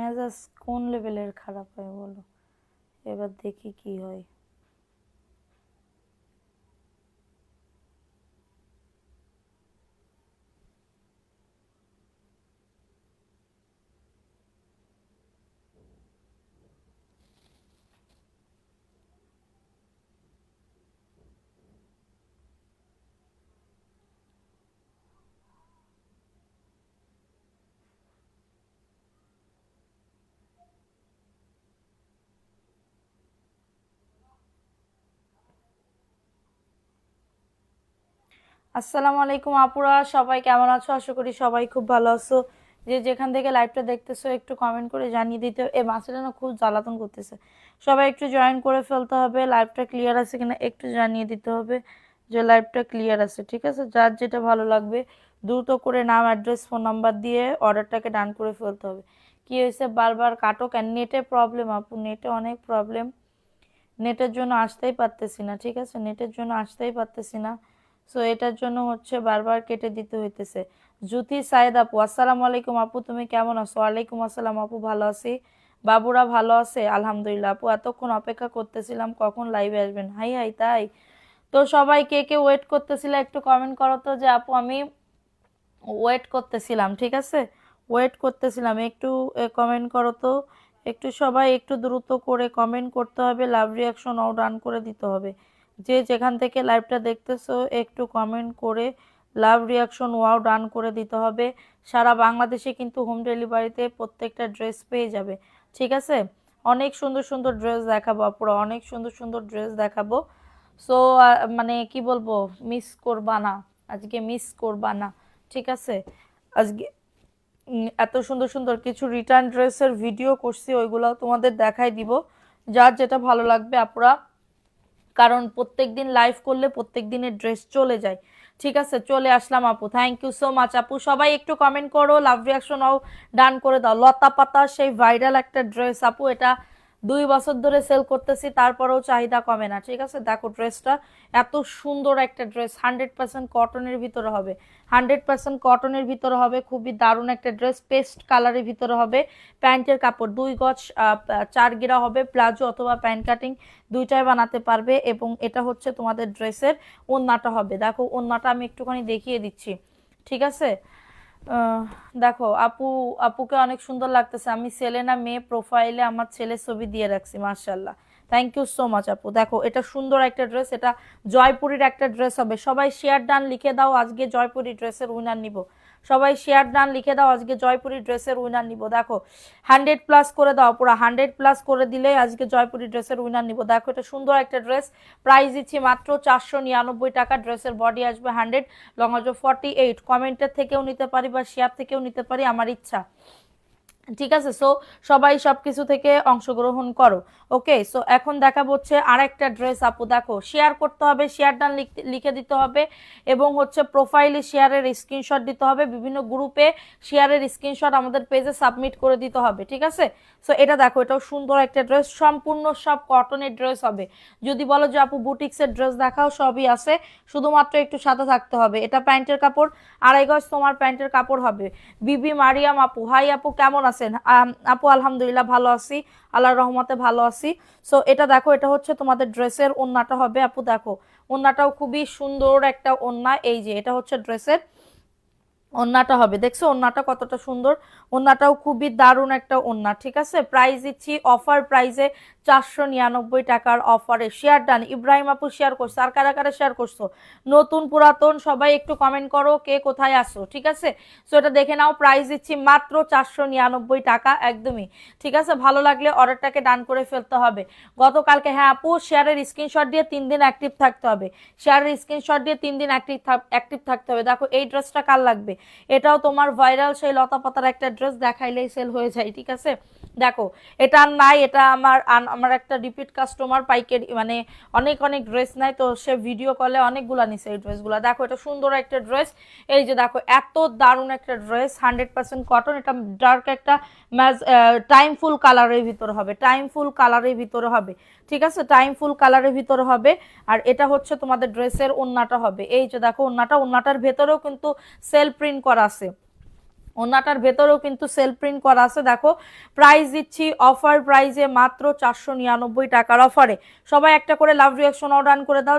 মেজাজ কোন লেভেলের খারাপ হয় বলো, এবার দেখি কি হয়। আসসালামু আলাইকুম আপুরা, সবাই কেমন আছো? আশা করি সবাই খুব ভালো আছো। যে যেখান থেকে লাইভটা দেখতেছো একটু কমেন্ট করে জানিয়ে দিতে। এই মাছটা না খুব জ্বালাতন করতেছে, সবাই একটু জয়েন করে ফেলতে হবে। লাইভটা ক্লিয়ার আছে কিনা একটু জানিয়ে দিতে হবে যে লাইভটা ক্লিয়ার আছে, ঠিক আছে? যার যেটা ভালো লাগবে দ্রুত করে নাম, অ্যাড্রেস, ফোন নাম্বার দিয়ে অর্ডারটাকে ডান করে ফেলতে হবে। কি হয়েছে বারবার কাটো কেন? নেটে প্রবলেম আপু, নেটে অনেক প্রবলেম। নেটের জন্য আসতেই পারতেছি না, ঠিক আছে? নেটের জন্য আসতেই পারতেছি না, সো এটার জন্য হচ্ছে বারবার কেটে দিতে হইতেছে। জ্যোতি সাইদ আপু, আসসালামু আলাইকুম আপু, তুমি কেমন আছো? ওয়ালাইকুম আসসালাম আপু, ভালো আছি। বাবুরা ভালো আছে? আলহামদুলিল্লাহ আপু, এতক্ষণ অপেক্ষা করতেছিলাম কখন লাইভে আসবেন। হাই হাই, তাই তো সবাই কে কে ওয়েট করতেছিল একটু কমেন্ট করো তো যে আপু আমি ওয়েট করতেছিলাম, ঠিক আছে? ওয়েট করতেছিলাম, একটু কমেন্ট করো তো। একটু সবাই একটু দ্রুত করে কমেন্ট করতে হবে, লাভ রিয়াকশন অল রান করে দিতে হবে। যে যেখান থেকে লাইভটা দেখতেছো একটু কমেন্ট করে লাভ রিয়াকশন ওয়াও ডান করে দিতে হবে। সারা বাংলাদেশে কিন্তু হোম ডেলিভারিতে প্রত্যেকটা ড্রেস পেয়ে যাবে, ঠিক আছে? অনেক সুন্দর সুন্দর ড্রেস দেখাবো আপুরা, অনেক সুন্দর সুন্দর ড্রেস দেখাবো। সো মানে কি বলবো, মিস করবা না, আজকে মিস করবা না, ঠিক আছে? আজকে এত সুন্দর সুন্দর কিছু রিটার্ন ড্রেসের ভিডিও করছি, ওইগুলাও তোমাদের দেখাই দিব। যার যেটা ভালো লাগবে আপুরা, কারণ প্রত্যেক দিন লাইভ করলে প্রত্যেক দিনের ড্রেস চলে যায়, ঠিক আছে? চলে আসলাম আপু, থ্যাংক ইউ সো মাচ আপু। সবাই একটু কমেন্ট করো, লাভ রিয়াকশনও ডান করে দাও। লতা পাতা সেই ভাইরাল একটা ড্রেস আপু, এটা 2 বছর ধরে সেল করতেছি, তারপরেও চাহিদা কমে না, ঠিক আছে? দেখো ড্রেসটা এত সুন্দর একটা ড্রেস, 100% কটনের ভিতরে হবে, 100% কটনের ভিতরে হবে, খুবই দারুণ একটা ড্রেস। পেস্ট কালারের ভিতরে হবে, প্যান্টের কাপড় 2 গজ 4 গিরা হবে, প্লাজো অথবা প্যান্ট কাটিং দুইটাই বানাতে পারবে। এবং এটা হচ্ছে তোমাদের ড্রেসের ওড়নাটা হবে, দেখো ওড়নাটা আমি একটুখানি দেখিয়ে দিচ্ছি, ঠিক আছে? দেখো আপু, আপুকে অনেক সুন্দর লাগতেছে। আমি সেলেনা মেয়ে প্রোফাইলে আমার ছেলের ছবি দিয়ে রাখছি, মার্শাল্লাহ, থ্যাংক ইউ সো মাচ আপু। দেখো এটা সুন্দর একটা ড্রেস, এটা জয়পুরীর একটা ড্রেস হবে। সবাই শেয়ার ডান লিখে দাও, আজকে জয়পুরি ড্রেসের উইনার নিব। সবাই শেয়ার ডান লিখে দাও, আজকে জয়পুরি ড্রেসের উইনার নিব। দেখো 100+ করে দাও, পুরো 100+ করে দিলে আজকে জয়পুরি ড্রেসের উইনার নিব। দেখো এটা সুন্দর একটা ড্রেস, প্রাইস দিচ্ছি মাত্র 499 টাকা। ড্রেসের বডি আসবে 100, লং আসবে 48। কমেন্টের থেকেও নিতে পারি বা শেয়ার থেকেও নিতে পারি, আমার ইচ্ছা, ঠিক আছে? সো সবাই সবকিছু থেকে অংশগ্রহণ করো। ওকে, সো এখন দেখাবো হচ্ছে আরেকটা ড্রেস আপু। দেখো শেয়ার করতে হবে, শেয়ার ডান লিখে দিতে হবে, এবং হচ্ছে প্রোফাইলে শেয়ারের স্ক্রিনশট দিতে হবে, বিভিন্ন গ্রুপে শেয়ারের স্ক্রিনশট আমাদের পেজে সাবমিট করে দিতে হবে, ঠিক আছে? সো এটা দেখো, এটাও সুন্দর একটা ড্রেস, সম্পূর্ণ সব কটনের ড্রেস হবে। যদি বলো যে আপু বুটিক্সের ড্রেস দেখাও, সবই আছে, শুধুমাত্র একটু সাথে থাকতে হবে। এটা প্যান্টের কাপড়, 2.5 গজ তোমার প্যান্টের কাপড় হবে। বিবি মারিয়াম আপু, হাই আপু, কেমন আছেন? আপু আলহামদুলিল্লাহ ভালো আছি, আল্লাহর রহমতে ভালো আছি। সো এটা দেখো, এটা হচ্ছে তোমাদের ড্রেসের ওড়নাটা হবে আপু। দেখো ওড়নাটাও খুবই সুন্দর একটা ওড়না, এই যে এটা হচ্ছে ড্রেসের ওড়নাটা হবে, দেখছো ওড়নাটা কতটা সুন্দর? ওড়নাটাও খুবই দারুণ একটা ওড়না, ঠিক আছে? প্রাইস দিচ্ছি অফার প্রাইসে 499 টাকার অফারে। শেয়ার ডান, ইব্রাহিম আপু শেয়ার করছো, আর কারা কারা শেয়ার করছো? নতুন পুরাতন সবাই একটু কমেন্ট করো কে কোথায় আসো, ঠিক আছে? সো এটা দেখে নাও, প্রাইস দিচ্ছি মাত্র 499 টাকা, একদমই ঠিক আছে। ভালো লাগলে অর্ডারটাকে ডান করে ফেলতে হবে। গতকালকে, হ্যাঁ আপু, শেয়ারের স্ক্রিনশট দিয়ে 3 দিন অ্যাক্টিভ থাকতে হবে, শেয়ারের স্ক্রিনশট দিয়ে 3 দিন অ্যাক্টিভ থাকতে হবে। দেখো এই ড্রেসটা কার লাগবে? এটাও তোমার ভাইরাল সেই লতা পাতার একটা ড্রেস, দেখাইলেই সেল হয়ে যায়, ঠিক আছে? দেখো এটা আর নাই, এটা আমার একটা রিপিট কাস্টমার, পাইকারি মানে অনেক অনেক ড্রেস নাই তো, সে ভিডিও কলে অনেকগুলা নিছে এই ড্রেসগুলো। দেখো এটা সুন্দর একটা ড্রেস, এই যে দেখো এত দারুণ একটা ড্রেস, 100% কটন। এটা ডার্ক একটা টাইম ফুল কালারের ভিতরে হবে, টাইম ফুল কালারের ভিতরে হবে, ঠিক আছে? টাইম ফুল কালারের ভিতরে হবে। আর এটা হচ্ছে তোমাদের ড্রেসের ওড়নাটা হবে, এই যে দেখো ওড়নাটার ভেতরেও কিন্তু সেল প্রিন্ট করা আছে, ওনাটার ভেতরেও কিন্তু সেল প্রিন্ট করা আছে। দেখো প্রাইস দিচ্ছি অফার প্রাইসে মাত্র 499 টাকার অফারে। সবাই একটা করে লাভ রিয়াকশন অর্ডার করে দাও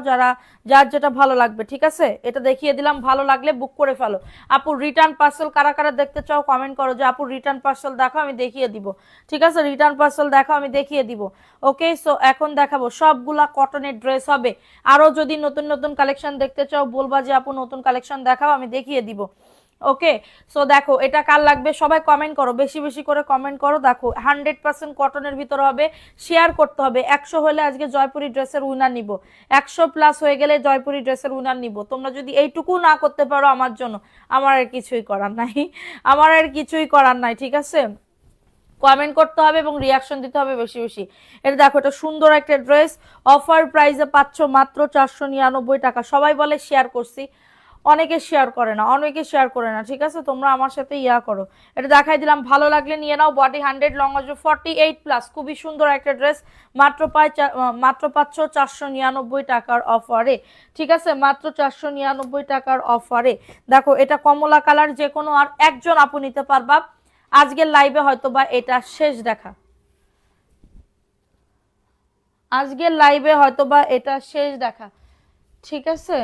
যার যেটা ভালো লাগবে, ঠিক আছে? এটা দেখিয়ে দিলাম, ভালো লাগলে বুক করে ফেলো। আপু রিটার্ন পার্সেল কারা কারা দেখতে চাও কমেন্ট করো যে আপু রিটার্ন পার্সেল দেখো, আমি দেখিয়ে দিব, ঠিক আছে? রিটার্ন পার্সেল দেখো, আমি দেখিয়ে দিব। ওকে, সো এখন দেখাবো সবগুলা কটনের ড্রেস হবে। আরো যদি নতুন নতুন কালেকশন দেখতে চাও বলবা যে আপু নতুন কালেকশন দেখাও, আমি দেখিয়ে দিব। ওকে, সো দেখো এটা কার লাগবে সবাই কমেন্ট করো, বেশি বেশি করে কমেন্ট করো। দেখো 100% কটনের ভিতর হবে, শেয়ার করতে হবে। 100 হলে আজকে জয়পুরি ড্রেসের উইনার নিব, 100 প্লাস হয়ে গেলে জয়পুরি ড্রেসের উইনার নিব। তোমরা যদি এইটুকু না করতে পারো আমার জন্য, আমার আর কিছুই করার নাই, আমার আর কিছুই করার নাই, ঠিক আছে? কমেন্ট করতে হবে এবং রিয়াকশন দিতে হবে বেশি বেশি। এটা দেখো এটা সুন্দর একটা ড্রেস, অফার প্রাইসে পাচ্ছ মাত্র 499 টাকা। সবাই বলে শেয়ার করছি, অনেকে শেয়ার করে না, অনেকে শেয়ার করে না, ঠিক আছে? তোমরা আমার সাথে ইয়া করো। এটা দেখাই দিলাম, ভালো লাগলে নিয়ে নাও। বডি 100, লং আসবে 48 প্লাস, খুবই সুন্দর একটা ড্রেস। মাত্র পাচ্ছ 499 টাকার অফারে, ঠিক আছে? মাত্র 499 টাকার অফারে। দেখো এটা কমলা কালার, যে কোনো আর একজন আপু নিতে পারবা আজকের লাইভে, হয়তো বা এটা শেষ দেখা, আজকের লাইভে হয়তো বা এটা শেষ দেখা, ঠিক আছে?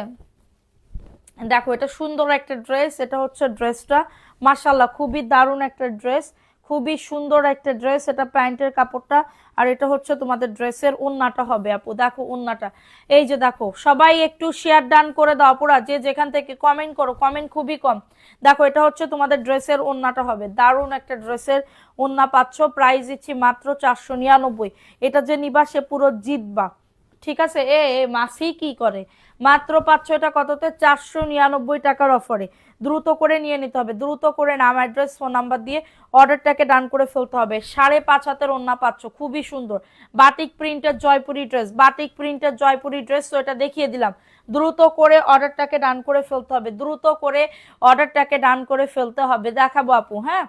দেখো এটা সুন্দর একটা ড্রেস, এটা হচ্ছে ড্রেসটা, মাশাআল্লাহ খুবই দারুণ একটা ড্রেস, খুবই সুন্দর একটা ড্রেস। এটা প্যান্টের কাপড়টা, আর এটা হচ্ছে তোমাদের ড্রেসের ওন্নাটা হবে। আপু দেখো ওন্নাটা, এই যে দেখো, সবাই একটু শেয়ার ডান করে দাও পুরা, যে যেখান থেকে কমেন্ট করো, কমেন্ট খুবই কম। দেখো এটা হচ্ছে তোমাদের ড্রেসের ওন্নাটা হবে, দারুণ একটা ড্রেসের ওন্না পাচ্ছ। প্রাইস দিচ্ছি মাত্র 499। এটা যে নিবা সে পুরো জিতবা, ঠিক আছে? মাসি কি করে, মাত্র পাচ্ছ এটা কততে, 499 টাকার অফারে। দ্রুত করে নিয়ে নিতে হবে, দ্রুত করে নাম অ্যাড্রেস ফোন নাম্বার দিয়ে অর্ডারটাকে ডান করে ফেলতে হবে। 5.5 হাতের ওন্না পাচ্ছ, খুবই সুন্দর বাটিক প্রিন্টের জয়পুরি ড্রেস, বাটিক প্রিন্টের জয়পুরি ড্রেস। তো এটা দেখিয়ে দিলাম, দ্রুত করে অর্ডারটাকে ডান করে ফেলতে হবে, দ্রুত করে অর্ডারটাকে ডান করে ফেলতে হবে। দেখাবো আপু, হ্যাঁ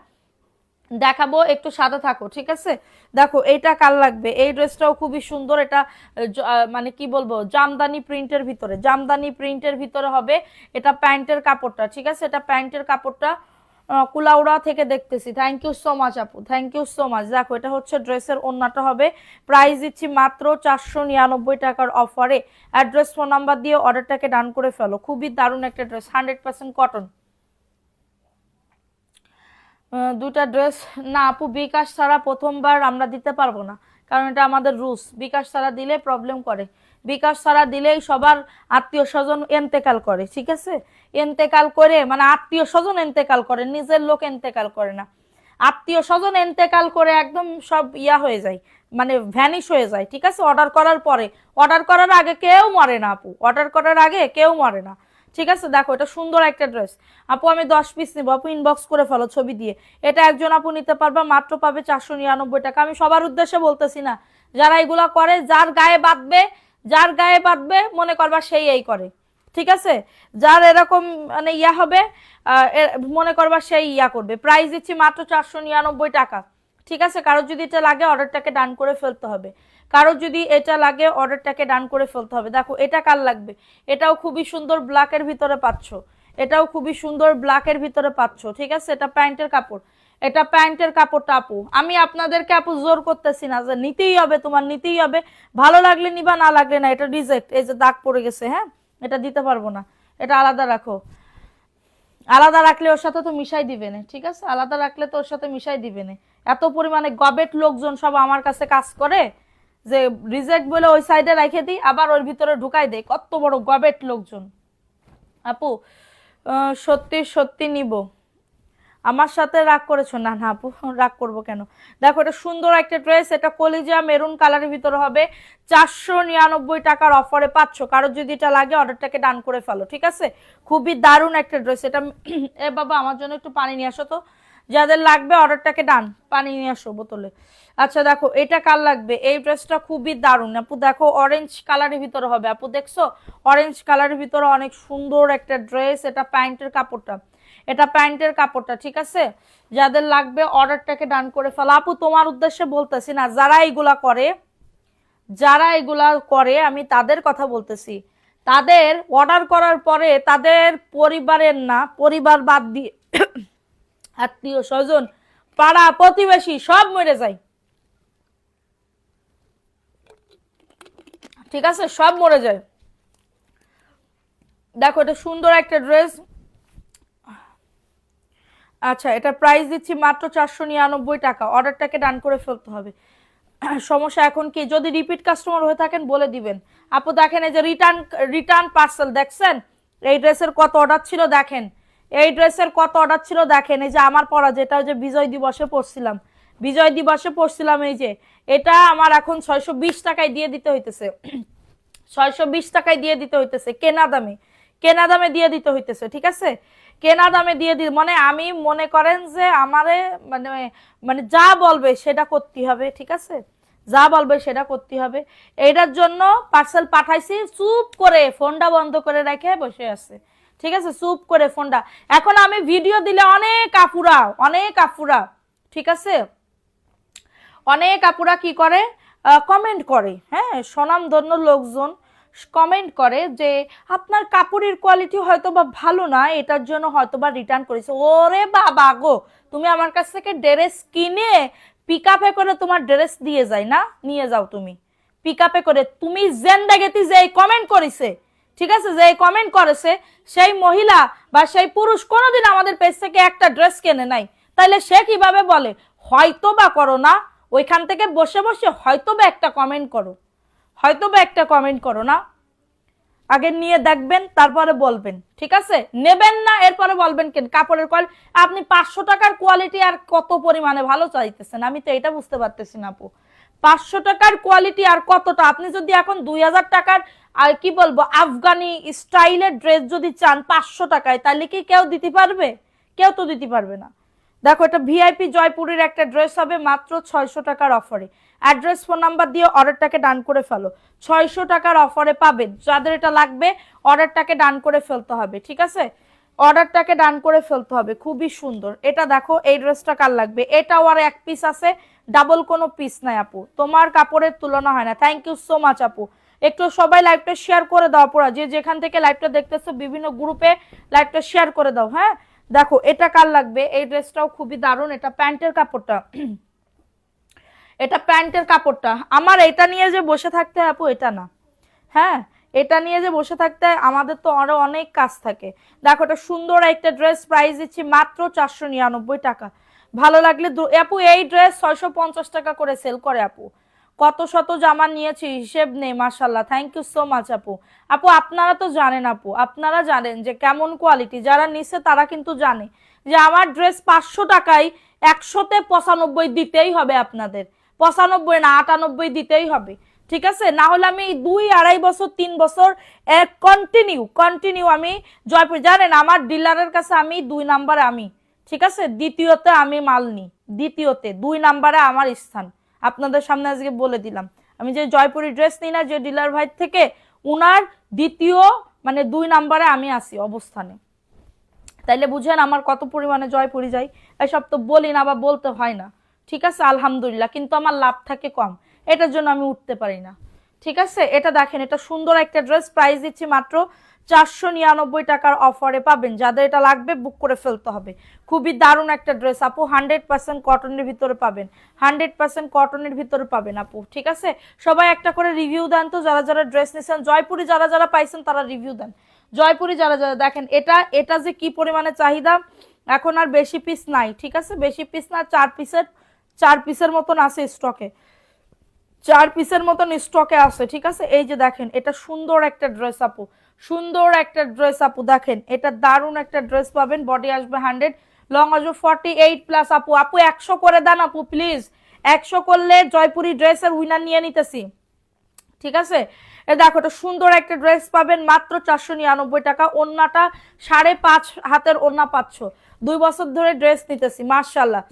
দেখাবো, একটু সাদা থাকো, ঠিক আছে? দেখো এইটা কাল লাগবে, এই ড্রেসটাও খুবই সুন্দর। এটা মানে কি বলবো, জামদানি প্রিন্টের ভিতরে, জামদানি প্রিন্টের ভিতরে হবে। এটা প্যান্টের কাপড়টা, ঠিক আছে? এটা প্যান্টের কাপড়টা, কুলাউড়া থেকে দেখতেছি, থ্যাংক ইউ সো মাচ আপু, থ্যাংক ইউ সো মাচ। দেখো এটা হচ্ছে ড্রেসের ওন্নাটা হবে। প্রাইস দিচ্ছি মাত্র 499 টাকার অফারে। অ্যাড্রেস ফোন নাম্বার দিয়ে অর্ডারটাকে ডান করে ফেলো। খুবই দারুণ একটা ড্রেস, 100% কটন। দুটা ড্রেস না আপু, বিকাশ ছাড়া প্রথমবার আমরা দিতে পারবো না, কারণ এটা আমাদের রুলস। বিকাশ ছাড়া দিলে প্রবলেম করে, বিকাশ ছাড়া দিলেই সবার আত্মীয় স্বজন এন্তেকাল করে, ঠিক আছে? এন্তেকাল করে মানে আত্মীয় স্বজন এন্তেকাল করে, নিজের লোক এন্তেকাল করে না। আত্মীয় স্বজন এন্তেকাল করে একদম সব ইয়া হয়ে যায়, মানে ভ্যানিশ হয়ে যায়, ঠিক আছে? অর্ডার করার পরে, অর্ডার করার আগে কেউ মরে না আপু, অর্ডার করার আগে কেউ মরে না, ঠিক আছে? দেখো এটা সুন্দর একটা ড্রেস আপু, আমি 10 পিস নিবো, আপু ইনবক্স করে ফেলো ছবি দিয়ে। এটা একজন আপু নিতে পারবা, মাত্র পাবে 499 টাকা। আমি সবার উদ্দেশ্যে বলতেছি না, যারা এগুলা করে, যার গায়ে বাঁধবে, যার গায়ে বাঁধবে মনে করবা সেই এই করে, ঠিক আছে? যার এরকম মানে ইয়া হবে, মনে করবা সেই ইয়া করবে। প্রাইস দিচ্ছি মাত্র 499 টাকা, ঠিক আছে? কারোর যদি এটা লাগে অর্ডারটাকে ডান করে ফেলতে হবে, কারোর যদি এটা লাগে অর্ডারটাকে ডান করে ফেলতে হবে। দেখো এটা কার লাগবে, এটাও খুবই সুন্দর ব্ল্যাকের ভিতরে পাচ্ছ, এটাও খুবই সুন্দর ব্ল্যাকের ভিতরে পাচ্ছ, ঠিক আছে? এটা প্যান্টের কাপড়, এটা প্যান্টের কাপড়টা আপু। আমি আপনাদেরকে আপু জোর করতেছি না যে নিতেই হবে, তোমার নিতেই হবে, ভালো লাগলে নিবা, না লাগলে না, এটা রিজেক্ট। এই যে দাগ পড়ে গেছে, হ্যাঁ এটা দিতে পারবো না, এটা আলাদা রাখো। আলাদা রাখলে ওর সাথে তো মিশাই দিবে না, ঠিক আছে? আলাদা রাখলে তো ওর সাথে মিশাই দিবে না। এত পরিমাণে গবেট লোকজন সব আমার কাছে কাজ করে যে রিজেক্ট বলে ওই সাইডে রেখে দিই, আবার ওর ভিতরে ঢুকাই দেয়, কত বড় গবেট লোকজন। আপু সত্যি সত্যি নিব, আমার সাথে রাগ করেছো? না না আপু, রাগ করবো কেন? দেখো এটা সুন্দর একটা ড্রেস, এটা কলিজা মেরুন কালারের ভিতরে হবে। 499 টাকার অফারে পাচ্ছ। কারোর যদি এটা লাগে অর্ডারটাকে ডান করে ফেলো, ঠিক আছে? খুবই দারুণ একটা ড্রেস এটা। এ বাবা আমার জন্য একটু পানি নিয়ে আসো তো, যাদের লাগবে অর্ডারটাকে ডান, পানি নিয়ে আসো বোতলে। আচ্ছা দেখো এটা কার লাগবে, এই ড্রেসটা খুবই দারুণ আপু। দেখো অরেঞ্জ কালারের ভিতরে হবে আপু, দেখছো অরেঞ্জ কালারের ভিতরে অনেক সুন্দর একটা ড্রেস। এটা প্যান্টের কাপড়টা, এটা প্যান্টের কাপড়টা, ঠিক আছে? যাদের লাগবে অর্ডারটাকে ডান করে ফেলো। আপু তোমার উদ্দেশ্যে বলতেছি না, যারা এগুলা করে, যারা এগুলা করে আমি তাদের কথা বলতেছি। তাদের অর্ডার করার পরে তাদের পরিবারের না, পরিবার বাদ দিয়ে আত্মীয় স্বজন পাড়া প্রতিবেশী সব মরে যায়, ঠিক আছে, সব মরে যায়। দেখো এটা সুন্দর একটা ড্রেস। আচ্ছা, এটা প্রাইস দিচ্ছি মাত্র 499 টাকা। অর্ডারটাকে ডান করে ফেলতে হবে। সমস্যা এখন কি, যদি রিপিট কাস্টমার হয়ে থাকেন বলে দিবেন। আপু দেখেন এই যে রিটার্ন পার্সেল দেখছেন, এই ড্রেসের কত অর্ডার ছিল দেখেন, এই ড্রেসের কত অর্ডার ছিল দেখেন। এই যে আমার পরা, যেটা যে বিজয় দিবসে পরছিলাম, বিজয় দিবসে পরছিলাম, এই যে এটা আমার এখন 620 টাকায় দিয়ে দিতে হইতেছে, 620 টাকায় দিয়ে দিতে হইতেছে, কেনা দামে, কেনা দামে দিয়ে দিতে হইতেছে, ঠিক আছে, কেনা দামে দিয়ে দিই। মানে আমি মনে করেন যে আমারে মানে মানে যা বলবে সেটা করতে হবে, ঠিক আছে, যা বলবে সেটা করতে হবে। এইটার জন্য পার্সেল পাঠাইছি, চুপ করে ফোনটা বন্ধ করে রেখে বসে আছে, ঠিক আছে, চুপ করে ফোনটা। এখন আমি ভিডিও দিলে অনেক আপুরা, অনেক আপুরা, ঠিক আছে, অনেক আপুরা কি করে, কমেন্ট করে, হ্যাঁ, স্বনামধন্য লোকজন কমেন্ট করে যে আপনার কাপড়ের কোয়ালিটি হয়তো বা ভালো না, এটার জন্য হয়তো বা রিটার্ন করেছে। ওরে বাবা গো, তুমি আমার কাছ থেকে ড্রেস কিনে পিক আপে করে তোমার ড্রেস দিয়ে যাই না, নিয়ে যাও তুমি পিক আপে করে। তুমি জেন্দাগেতি যে কমেন্ট করেছে, ঠিক আছে, যে কমেন্ট করেছে সেই মহিলা বা সেই পুরুষ কোনোদিন আমাদের পেজ থেকে একটা ড্রেস কেনে নাই, তাইলে সে কিভাবে বলে হয়তো বা করো না? ওইখান থেকে বসে বসে হয়তো বা একটা কমেন্ট করো, হয়তো বা একটা কমেন্ট করো না, আগে নিয়ে দেখবেন তারপরে বলবেন, ঠিক আছে, নেবেন না এরপরে বলবেন কেন কাপড়ের কোয়ালিটি। আপনি 500 টাকার কোয়ালিটি আর কত পরিমাণে ভালো চাইতেছেন, আমি তো এটা বুঝতে পারতেছি না আপু। 500 টাকার কোয়ালিটি আর কতটা, আপনি যদি এখন 2000 টাকার আর কি বলবো আফগানি স্টাইলের ড্রেস যদি চান 500 টাকায়, তাহলে কি কেউ দিতে পারবে? কেউ তো দিতে পারবে না। দেখো এটা ভিআইপি জয়পুরের একটা ড্রেস হবে মাত্র 600 টাকার অফারে। অ্যাড্রেস ফোন নাম্বার দিয়ে অর্ডারটাকে ডান করে ফেলো, 600 টাকার অফারে পাবেন। যাদের এটা লাগবে অর্ডারটাকে ডান করে ফেলতে হবে, ঠিক আছে, অর্ডারটাকে ডান করে ফেলতে হবে। খুবই সুন্দর এটা, দেখো এই ড্রেসটা কার লাগবে, এটাও আর এক পিস আছে, ডাবল কোনো পিস নাই আপু, তোমার কাপড়ের তুলনা হয় না। থ্যাংক ইউ সো মাচ আপু। একটু সবাই লাইভটা শেয়ার করে দাও পুরা, যে যেখান থেকে লাইভটা দেখতেছো বিভিন্ন গ্রুপে লাইভটা শেয়ার করে দাও। হ্যাঁ দেখো এটা কার লাগবে, এই ড্রেসটাও খুবই দারুণ। এটা প্যান্টের কাপড়টা, এটা প্যান্টের কাপড়টা। আমার এটা নিয়ে যে বসে থাকতে আপু এটা না, হ্যাঁ, এটা নিয়ে যে বসে থাকতে আমাদের তো আরো অনেক কাজ থাকে। দেখো এটা সুন্দর একটা ড্রেস, প্রাইস দিচ্ছি মাত্র 499 টাকা। ভালো লাগলে আপু এই ড্রেস 650 টাকা করে সেল করে আপু, কত শত জামা নিয়েছি হিসেব নেই, মাশাল্লাহ, থ্যাংক ইউ সো মাচ আপু। আপু আপনারা তো জানেন, আপু আপনারা জানেন যে কেমন কোয়ালিটি, যারা নিচ্ছে তারা কিন্তু জানে যে আমার ড্রেস 500 টাকায় 100তে 95 দিতেই হবে আপনাদের, 95 না 98 দিতেই হবে, ঠিক আছে, না হলে আমি 2-2.5 বছর 3 বছর কন্টিনিউ আমি জয়পুর, জানেন আমার ডিলারের কাছে আমি 2 নাম্বারে, আমি ঠিক আছে, দ্বিতীয়তে আমি মাল নিই, দ্বিতীয়তে 2 নাম্বারে আমার স্থান। আপনাদের সামনে আজকে বলে দিলাম, আমি যে জয়পুরি ড্রেস নিই না যে ডিলার ভাই থেকে, উনার দ্বিতীয় মানে 2 নাম্বারে আমি আসি অবস্থানে। তাইলে বুঝেন আমার কত পরিমাণে জয়পুরি যাই, এসব তো বলি না বা বলতে হয় না, ঠিক আছে, আলহামদুলিল্লাহ, কিন্তু আমার লাভ থাকে কম, এটার জন্য আমি উঠতে পারি না, ঠিক আছে। এটা দেখেন এটা সুন্দর একটা ড্রেস, প্রাইস দিচ্ছি মাত্র 499 টাকার অফারে পাবেন। যাদের এটা লাগবে বুক করে ফেলতে হবে। খুবই দারুণ একটা ড্রেস আপু, 100% কটনের ভিতরে পাবেন, 100% কটনের ভিতরে পাবেন আপু, ঠিক আছে। সবাই একটা করে রিভিউ দেন তো, যারা যারা ড্রেস নিছেন, জয়পুরি যারা যারা পাইছেন তারা রিভিউ দেন, জয়পুরি যারা যারা। দেখেন এটা এটা যে কি পরিমাণে চাহিদা, এখন আর বেশি পিস নাই, ঠিক আছে, বেশি পিস না, 4 পিসের মতন আছে স্টকে, 4 পিসের মতন স্টকে আছে, ঠিক আছে। এই যে দেখেন এটা সুন্দর একটা ড্রেস আপু, সুন্দর একটা ড্রেস আপু, দেখেন এটা দারুণ একটা ড্রেস পাবেন। বডি আসবে 100, লং আসবে 48+ আপু। আপু 100 করে দেন আপু প্লিজ, 100 করলে জয়পুরি ড্রেসের উইনার নিয়ে নিতেছি, ঠিক আছে। এ দেখো এটা সুন্দর একটা ড্রেস পাবেন মাত্র 499 টাকা। ওন্নাটা 5.5 হাতের ওন্না পাচ্ছ, 2 বছর ধরে ড্রেস নিতেছি, মাশাআল্লাহ।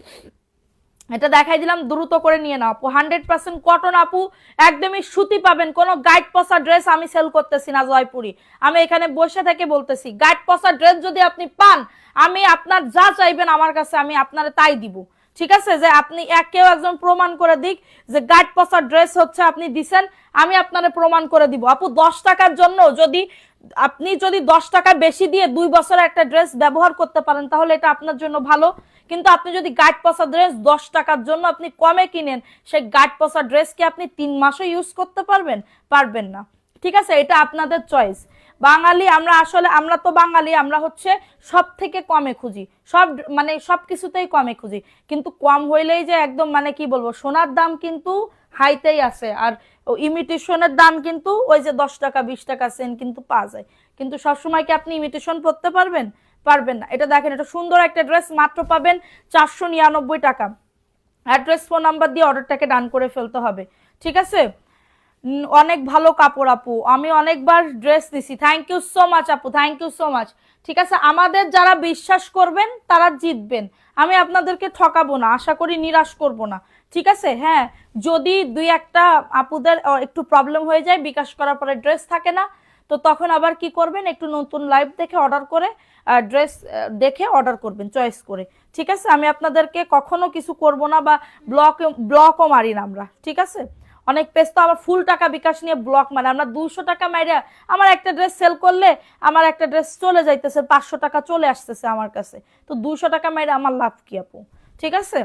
এটা দেখাই দিলাম, দ্রুত করে নিয়ে নাও আপু, 100% কটন আপু, একদমই সুতি পাবেন। কোনো গাইড পসা ড্রেস আমি সেল করতেছি না জয়পুরি, আমি এখানে বসে থেকে বলতেছি, গাইড পসা ড্রেস যদি আপনি পান, আমি আপনার যা চাইবেন আমার কাছে আমি আপনারে তাই দিব, ঠিক আছে। যে আপনি কেউ একজন প্রমাণ করে দিক যে গাইড পসা ড্রেস হচ্ছে আপনি দিছেন, আমি আপনারে প্রমাণ করে দিব আপু। 10 টাকার জন্য যদি আপনি যদি 10 টাকা বেশি দিয়ে 2 বছর একটা ড্রেস ব্যবহার করতে পারেন তাহলে এটা আপনার জন্য ভালো, কিন্তু আপনি যদি গাঁট পচা ড্রেস 10 টাকার জন্য আপনি কমে কিনেন, সেই গাঁট পচা ড্রেস কি আপনি 3 মাসও ইউজ করতে পারবেন? পারবেন না। ঠিক আছে, এটা আপনাদের চয়েস। বাঙালি আমরা, আসলে আমরা তো বাঙালি, আমরা হচ্ছে সব থেকে কমে খুঁজি, সব মানে সব কিছুতেই কমে খুঁজি, কিন্তু কম হইলেই যে একদম মানে কি বলবো, সোনার দাম কিন্তু হাইতেই আছে, আর ইমিটেশনের দাম কিন্তু ওই যে 10 টাকা 20 টাকা সেন্ট কিন্তু পাওয়া যায়, কিন্তু সবসময় কি আপনি ইমিটেশন পরতে পারবেন? পারবেন না। এটা দেখেন, এটা সুন্দর একটা ড্রেস, মাত্র পাবেন 499 টাকা। অ্যাড্রেস ফোন নাম্বার দিয়ে অর্ডারটাকে ডান করে ফেলতে হবে। ঠিক আছে, অনেক ভালো কাপড় আপু, আমি অনেকবার ড্রেস দিছি, থ্যাংক ইউ সো মাচ আপু, থ্যাংক ইউ সো মাচ। ঠিক আছে, আমাদের যারা বিশ্বাস করবেন তারা জিতবেন, আমি আপনাদেরকে ঠকাবো না, আশা করি নিরাশ করব না। ঠিক আছে, হ্যাঁ, যদি দুই একটা আপুদের একটু প্রবলেম হয়ে যায়, বিকাশ করার পরে ড্রেস থাকে না, তো তখন আবার কি করবেন, একটু নতুন লাইভ দেখে অর্ডার করে, ড্রেস দেখে অর্ডার করবেন চয়েস করে। ঠিক আছে, আমি আপনাদেরকে কখনো কিছু করব না, বা ব্লকও মারি না আমরা। ঠিক আছে, অনেক পেজ তো আমার ফুল টাকা বিকাশ নিয়ে ব্লক, মানে আমরা 200 টাকা মাইরা আমার একটা ড্রেস সেল করলে আমার একটা ড্রেস চলে যাইতেছে, 500 টাকা চলে আসতেছে আমার কাছে, তো 200 টাকা মাইরা আমার লাভ কি আপু? ঠিক আছে,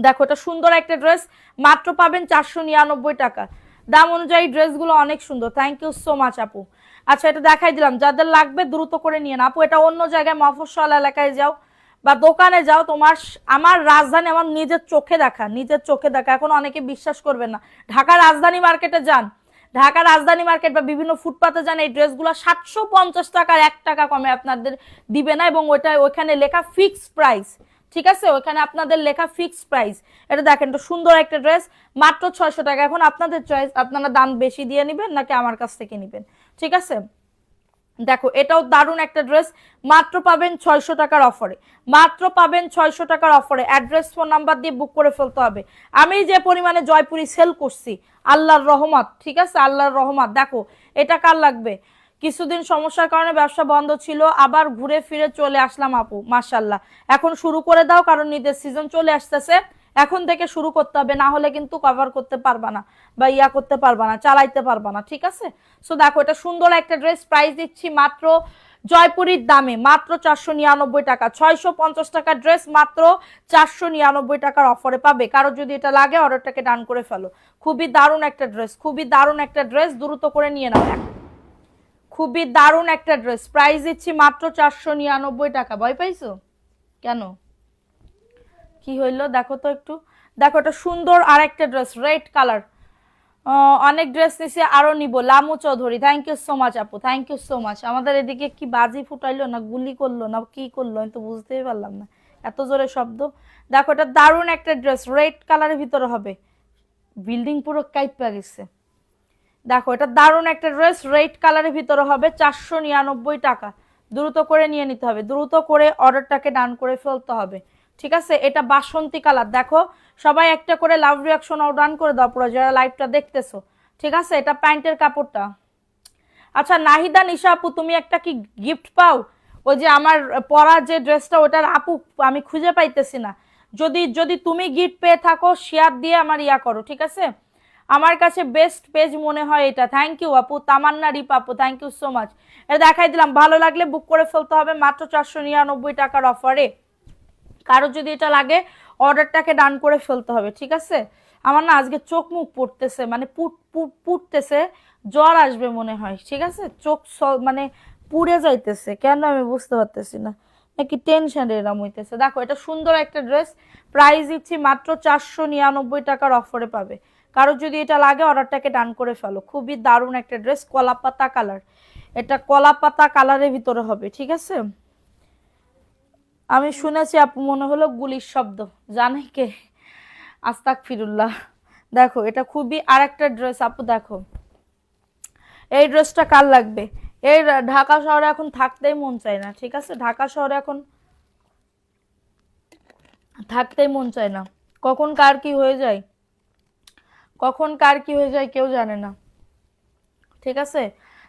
দেখো এটা সুন্দর একটা ড্রেস, মাত্র পাবেন 499 টাকা। দাম অনুযায়ী ড্রেসগুলো অনেক সুন্দর, থ্যাংক ইউ সো মাচ আপু। আচ্ছা, এটা দেখাই দিলাম, যাদের লাগবে দ্রুত করে নিয়ে না আপু, এটা অন্য জায়গায় মফস্বল এলাকায় যাও বা দোকানে যাও, তোমার আমার রাজধানী আমার নিজের চোখে দেখা, নিজের চোখে দেখা, এখন অনেকে বিশ্বাস করবেন না, ঢাকা রাজধানী মার্কেটে যান, ঢাকা রাজধানী মার্কেট বা বিভিন্ন ফুটপাতে যান, এই ড্রেসগুলো 750 টাকার 1 টাকা কমে আপনাদের দিবে না, এবং ওইখানে লেখা ফিক্সড প্রাইস। ঠিক আছে, ওইখানে আপনাদের লেখা ফিক্সড প্রাইস। এটা দেখেন, তো সুন্দর একটা ড্রেস, মাত্র 600 টাকা। এখন আপনাদের চয়েস, আপনারা দাম বেশি দিয়ে নেবেন নাকি আমার কাছ থেকে নেবেন। ঠিক আছে, দেখো এটাও দারুণ একটা ড্রেস, মাত্র পাবেন 600 টাকার অফারে, মাত্র পাবেন 600 টাকার অফারে। অ্যাড্রেস ফোন নাম্বার দিয়ে বুক করে ফেলতে হবে। আমি যে পরিমাণে জয়পুরি সেল করছি, আল্লাহর রহমত। ঠিক আছে, আল্লাহর রহমত। দেখো এটা কার লাগবে, কিছুদিন সমস্যার কারণে ব্যবসা বন্ধ ছিল, আবার ঘুরে ফিরে চলে আসলাম আপু, মাশাল্লাহ। এখন শুরু করে দাও, কারণ ঈদের সিজন চলে আসতেছে, এখন থেকে শুরু করতে হবে, না হলে কিন্তু কভার করতে পারবা না, বা ইয়া করতে পারবা না, চালাইতে পারবা না। ঠিক আছে, সো দেখো এটা সুন্দর একটা ড্রেস, প্রাইস দিচ্ছি মাত্র জয়পুরীর দামে, মাত্র 499 টাকা। 650 টাকার ড্রেস মাত্র 499 টাকার অফারে পাবে। কারো যদি এটা লাগে অর্ডারটাকে ডান করে ফেলো। খুবই দারুণ একটা ড্রেস, খুবই দারুণ একটা ড্রেস, দ্রুত করে নিয়ে নাও। খুবই দারুণ একটা ড্রেস, প্রাইস দিচ্ছি মাত্র 499 টাকা। ভয় পাইছো কেন, কি হইলো দেখো তো একটু, দেখো এটা সুন্দর আর একটা ড্রেস, রেড কালার। অনেক ড্রেস নিছি, আরো নিব। Lamu Chowdhury, thank you so much আপু, থ্যাংক ইউ সো মাচ। আমাদের এদিকে কি বাজি ফুটাইলো না গুলি করলো না কি করলো, আমি তো বুঝতেই পারলাম না, এত জোরে শব্দ। দেখো এটা দারুণ একটা ড্রেস, রেড কালারের ভিতরে হবে, বিল্ডিং পুরো কাইপা গেছে। দেখো এটা দারুণ একটা ড্রেস, রেড কালারের ভিতরে হবে, 499 টাকা। দ্রুত করে নিয়ে নিতে হবে, দ্রুত করে অর্ডারটাকে ডান করে ফেলতে হবে। ঠিক আছে, এটা বাসন্তী কালার। দেখো সবাই একটা করে লাভ রিয়াকশন ডান করে দাও পুরো যারা লাইভটা দেখতেছো। ঠিক আছে, এটা প্যান্টের কাপড়টা। আচ্ছা নাহিদা নিশা আপু, তুমি একটা কি গিফট পাও? ওই যে আমার পরা যে ড্রেসটা, ওটার আপু আমি খুঁজে পাইতেছি না। যদি যদি তুমি গিফট পেয়ে থাকো শেয়ার দিয়ে আমার ইয়া করো। ঠিক আছে, আমার কাছে বেস্ট পেজ মনে হয় এটা। থ্যাংক ইউ আপু, তামান্না রিপা আপু, থ্যাংক ইউ সো মাচ। এটা দেখাই দিলাম, ভালো লাগলে বুক করে ফেলতে হবে মাত্র 499 টাকার অফারে। কারো যদি এটা লাগে অর্ডারটাকে ডান করে ফেলতে হবে। ঠিক আছে, আমার না আজকে চোখ মুখ পড়তেছে, মানে পুড়তেছে, জ্বর আসবে মনে হয়। ঠিক আছে, চোখ মানে পুড়ে যাইতেছে, কেন আমি বুঝতে পারতেছি না, নাকি টেনশন এরম হইতেছে। দেখো এটা সুন্দর একটা ড্রেস, প্রাইস দিচ্ছি মাত্র 499 টাকার অফারে পাবে। কারো যদি এটা লাগে অর্ডারটাকে ডান করে ফেলো। খুবই দারুণ একটা ড্রেস, কলাপাতা কালার, এটা কলাপাতা কালারের ভিতরে হবে। ঠিক আছে, আমি শুনেছি আপু, মনে হলো গুলির শব্দ, জানে কে? আস্তাক ফিরুল্লাহ। দেখো এটা খুবই আর একটা ড্রেস আপু, দেখো এই ড্রেসটা কার লাগবে? এই ঢাকা শহরে এখন থাকতেই মন চায় না। ঠিক আছে, ঢাকা শহরে এখন থাকতেই মন চায় না, কখন কার কি হয়ে যায়, কখন কার কি হয়ে যায় কেউ জানে না। ঠিক আছে,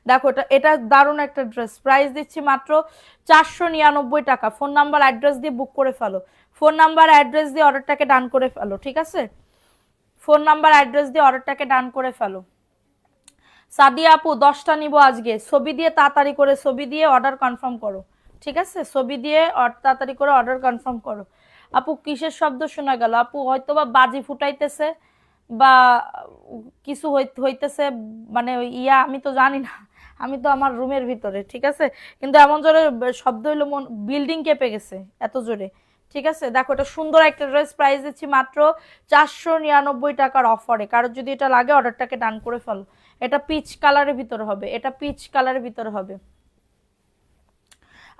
দেখো এটা এটা দারুণ একটা ড্রেস, প্রাইস দিচ্ছি মাত্র 499 টাকা। ফোন নাম্বার অ্যাড্রেস দিয়ে বুক করে ফেলো, ফোন নাম্বার অ্যাড্রেস দিয়ে অর্ডারটাকে ডান করে ফেলো। ঠিক আছে, ফোন নাম্বার অ্যাড্রেস দিয়ে অর্ডারটাকে ডান করে ফেলো। সাদিয়া আপু 10টা নিব আজকে, ছবি দিয়ে তাড়াতাড়ি করে ছবি দিয়ে অর্ডার কনফার্ম করো, ঠিক আছে? ছবি দিয়ে তাড়াতাড়ি করে অর্ডার কনফার্ম করো। আপু কিসের শব্দ শোনা গেল? আপু হয়তো বা বাজি ফুটাইতেছে বা কিছু হইতেছে, মানে ইয়া আমি তো জানি না, আমি তো আমার রুমের ভিতরে, ঠিক আছে? কিন্তু এমন জোরে শব্দ হইলো, বিল্ডিং কেঁপে গেছে এত জোরে, ঠিক আছে? দেখো এটা সুন্দর একটা ড্রেস, প্রাইস দিচ্ছি মাত্র 499 টাকার অফারে। কারোর যদি এটা লাগে অর্ডারটাকে ডান করে ফেলো। এটা পিচ কালারের ভিতরে হবে, এটা পিচ কালারের ভিতরে হবে।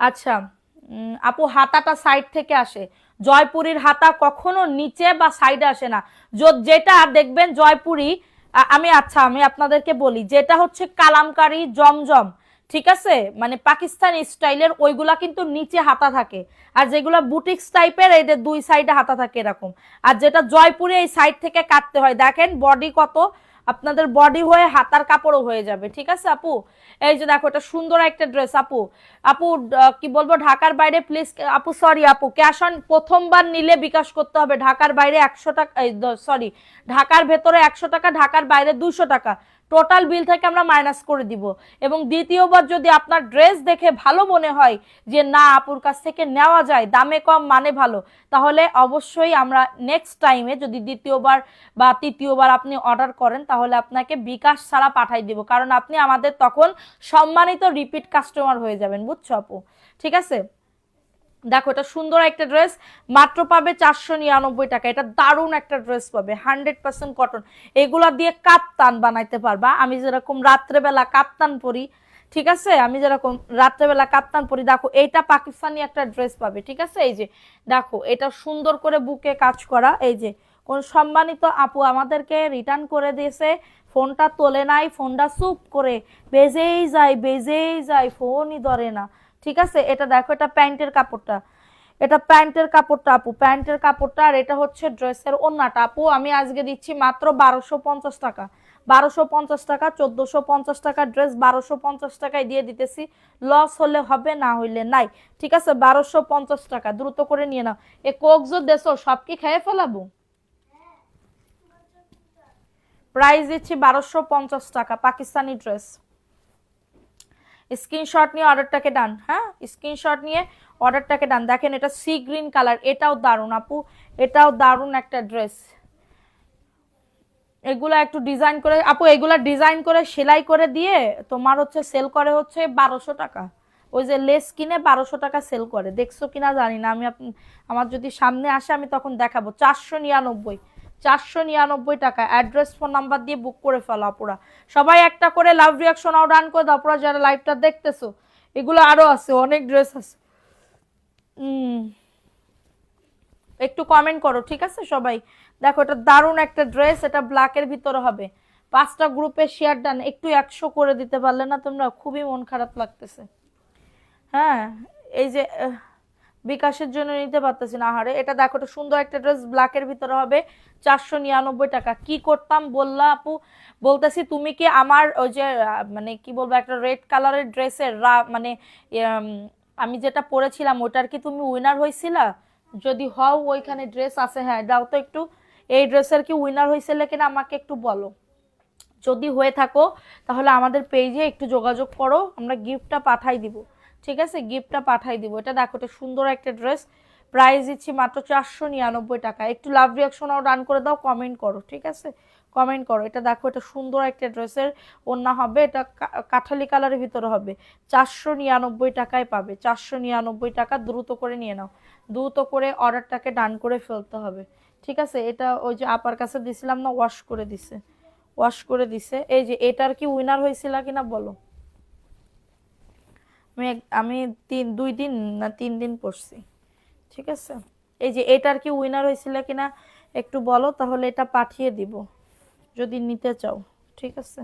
আচ্ছা, আপু হাতাটা সাইড থেকে আসে, জয়পুরীর হাতা কখনো নিচে বা সাইডে আসে না। যেটা দেখবেন জয়পুরি, আমি আপনাদেরকে বলি, যেটা হচ্ছে কালামকারী জমজম, ঠিক আছে, মানে পাকিস্তানি স্টাইলের ওইগুলা কিন্তু নিচে হাতা থাকে, আর যেগুলা বুটিক্স টাইপের এই যে দুই সাইডে হাতা থাকে এরকম। আর যেটা জয়পুরে এই সাইড থেকে কাটতে হয়, দেখেন বডি কত, আপনাদের বডি হয়ে হাতার কাপড়ও হয়ে যাবে, ঠিক আছে আপু? এই যে দেখো এটা সুন্দর একটা ড্রেস আপু। আপু কি বলবো, ঢাকার বাইরে প্লিজ আপু, সরি আপু, ক্যাশ অন প্রথমবার নিলে বিকাশ করতে হবে। ঢাকার বাইরে 100 টাকা, সরি, ঢাকার ভেতরে 100 টাকা, ঢাকার বাইরে 200 টাকা, টোটাল বিল থেকে আমরা মাইনাস করে দিব। এবং দ্বিতীয়বার যদি আপনার ড্রেস দেখে ভালো মনে হয় যে না আপুর কাছ থেকে নেওয়া যায়, দামে কম মানে ভালো, তাহলে অবশ্যই আমরা নেক্সট টাইমে যদি দ্বিতীয়বার বা তৃতীয়বার আপনি অর্ডার করেন, তাহলে আপনাকে বিকাশ ছাড়া পাঠাই দিব, কারণ আপনি আমাদের তখন সম্মানিত রিপিট কাস্টমার হয়ে যাবেন, বুঝছো আপু? ঠিক আছে, দেখো এটা সুন্দর একটা ড্রেস, মাত্র পাবে 499 টাকা। এটা দারুণ একটা ড্রেস পাবে, 100% কটন। এগুলা দিয়ে কাপ্তান বানাইতে পারবা। আমি যেরকম রাত্রেবেলা কাপ্তান পরি, ঠিক আছে, আমি যেরকম রাত্রেবেলা কাপ্তান পরি, দেখো এইটা পাকিস্তানি একটা ড্রেস পাবে, ঠিক আছে? এই যে দেখো এটা সুন্দর করে বুকে কাজ করা, এই যে কোন সম্মানিত আপু আমাদেরকে রিটার্ন করে দিয়েছে, ফোনটা তোলে নাই, ফোনটা চুপ করে বেজেই যায়, ফোনই ধরে না, ঠিক আছে? এটা দেখো, এটা প্যান্টের কাপড়টা, এটা প্যান্টের কাপড়টা আপু, প্যান্টের কাপড়টা। আর এটা হচ্ছে ড্রেসের ওন্নাটা আপু। আমি আজকে দিচ্ছি মাত্র 1250 টাকা, 1250 টাকা, 1450 টাকা ড্রেস 1250 টাকায় দিয়ে দিতেছি। লস হলে হবে, না হইলে নাই, ঠিক আছে? 1250 টাকা, দ্রুত করে নিয়ে নাও। এ কোক যে দেশো সব কি খেয়ে ফেলাবো? প্রাইস দিচ্ছি 1250 টাকা, পাকিস্তানি ড্রেস। স্ক্রিনশট নিয়ে অর্ডারটাকে ডান, হ্যাঁ স্ক্রিনশট নিয়ে অর্ডারটাকে ডান। দেখেন এটা সি গ্রিন কালার, এটাও দারুণ আপু, এটাও দারুণ একটা ড্রেস। এগুলা একটু ডিজাইন করে আপু, এগুলা ডিজাইন করে সেলাই করে দিয়ে তোমার হচ্ছে সেল করে হচ্ছে 1200 টাকা। ওই যে লেস কিনে 1200 টাকা সেল করে, দেখছো কিনা জানি না আমি, আমার যদি সামনে আসে আমি তখন দেখাবো। 499, 499 টাকা। অ্যাড্রেস ফোন নাম্বার দিয়ে বুক করে ফেলো আপুরা। সবাই একটা করে লাভ রিয়াকশন আও ডান করে দাও আপুরা, যারা লাইভটা দেখতেছো। এগুলো আরো আছে, অনেক ড্রেস আছে। একটু কমেন্ট করো, ঠিক আছে সবাই? দেখো এটা দারুণ একটা ড্রেস, এটা ব্ল্যাকের ভিতরে হবে। 5টা গ্রুপে শেয়ার ডান, একটু 100 করে দিতে পারলে না তোমরা? খুবই মন খারাপ লাগতেছে। হ্যাঁ, এই যে বিকাশের জন্য নিতে পারতেছি না, আহারে। এটা দেখো, এটা সুন্দর একটা ড্রেস, ব্ল্যাকের ভিতরে হবে, 499 টাকা। কি করতাম বললা আপু? বলতেছি তুমি কি আমার ওই যে মানে কি বলবো, একটা রেড কালারের ড্রেসের মানে উম, আমি যেটা পরেছিলাম ওটার কি তুমি উইনার হয়েছিলা? যদি হও, ওইখানে ড্রেস আছে, হ্যাঁ দাও তো একটু। এই ড্রেসের কি উইনার হয়েছিল কিনা আমাকে একটু বলো। যদি হয়ে থাকো তাহলে আমাদের পেজে একটু যোগাযোগ করো, আমরা গিফটটা পাঠাই দিব, ঠিক আছে? গিফটটা পাঠাই দিব। এটা দেখো, এটা সুন্দর একটা ড্রেস, প্রাইস দিচ্ছি মাত্র 499 টাকা। একটু লাভ রিয়াকশনও ডান করে দাও, কমেন্ট করো, ঠিক আছে? কমেন্ট করো। এটা দেখো, এটা সুন্দর একটা ড্রেসের ওড়না হবে, এটা কাঠালি কালারের ভিতরে হবে, 499 টাকায় পাবে, 499 টাকা। দ্রুত করে নিয়ে নাও, দ্রুত করে অর্ডারটাকে ডান করে ফেলতে হবে, ঠিক আছে? এটা ওই যে আপার কাছে দিছিলাম না, ওয়াশ করে দিছে, ওয়াশ করে দিছে। এই যে এটার কি উইনার হয়েছিল কিনা বলো। আমি 2 দিন না 3 দিন পড়ছি, ঠিক আছে? এই যে এটার কি উইনার হয়েছিল কিনা একটু বলো, তাহলে এটা পাঠিয়ে দিব যদি নিতে চাও, ঠিক আছে?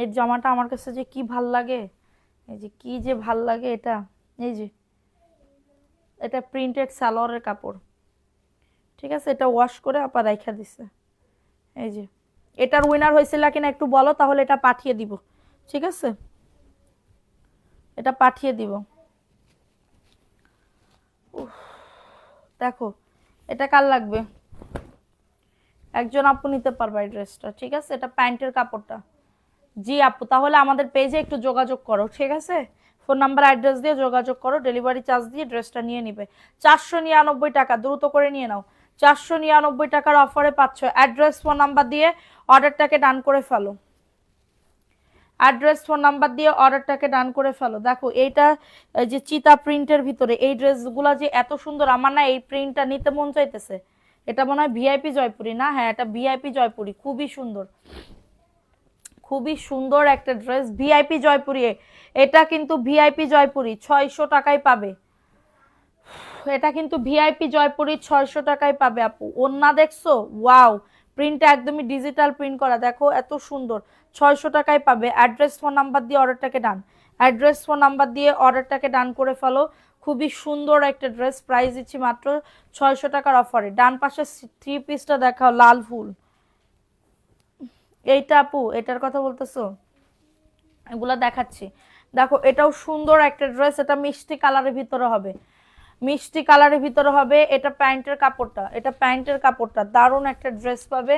এর জামাটা আমার কাছে যে কি ভাল লাগে, এই যে কি যে ভাল লাগে এটা। এই যে এটা প্রিন্টেড সালোয়ারের কাপড়, ঠিক আছে? এটা ওয়াশ করে আপা রাইখা দিছে। এই যে এটার উইনার হয়েছিল কিনা একটু বলো, তাহলে এটা পাঠিয়ে দিব, ঠিক আছে? এটা পাঠিয়ে দিব। দেখো এটা কার লাগবে, একজন আপু নিতে পারবা এই ড্রেসটা, ঠিক আছে? এটা প্যান্টের কাপড়টা, জি আপু, তাহলে আমাদের পেজে একটু যোগাযোগ করো, ঠিক আছে? ফোন নাম্বার অ্যাড্রেস দিয়ে যোগাযোগ করো, ডেলিভারি চার্জ দিয়ে ড্রেসটা নিয়ে নিবে। 499 টাকা, দ্রুত করে নিয়ে নাও। 499 টাকার অফারে পাচ্ছ। অ্যাড্রেস ফোন নাম্বার দিয়ে অর্ডারটাকে ডান করে ফেলো। অ্যাড্রেস ফোন নাম্বার দিয়ে অর্ডারটাকে ডান করে ফেলো। দেখো এইটা যে চিতা প্রিন্টের ভিতরে এই ড্রেসগুলো যে এত সুন্দর, আমার না এই প্রিন্টটা নিতে মন চাইতেছে। এটা মনে হয় ভিআইপি জয়পুরি না? হ্যাঁ, এটা ভিআইপি জয়পুরি, খুবই সুন্দর, খুবই সুন্দর একটা ড্রেস, ভিআইপি জয়পুরি। এটা কিন্তু ভিআইপি জয়পুরি 600 টাকায় পাবে। এটা কিন্তু ভিআইপি জয়পুরি 600 টাকায় পাবে আপু। ওন্না দেখছো? ওয়াও, প্রিন্টটা একদমই ডিজিটাল প্রিন্ট করা, দেখো এত সুন্দর। 600 টাকায় পাবে। অ্যাড্রেস ফোন নাম্বার দিয়ে অর্ডারটাকে ডান। অ্যাড্রেস ফোন নাম্বার দিয়ে অর্ডারটাকে ডান করে ফেলো। খুবই সুন্দর একটা ড্রেস, প্রাইস দিচ্ছি মাত্র 600 টাকার অফারে। ডান পাশে 3 পিসটা দেখাও, লাল ফুল। এইটা আপু, এটার কথা বলতেছো? এগুলা দেখাচ্ছি। দেখো এটাও সুন্দর একটা ড্রেস, এটা মিষ্টি কালারের ভিতরে হবে, মিষ্টি কালারের ভিতরে হবে। এটা প্যান্টের কাপড়টা, এটা প্যান্টের কাপড়টা দারুণ একটা ড্রেস পাবে।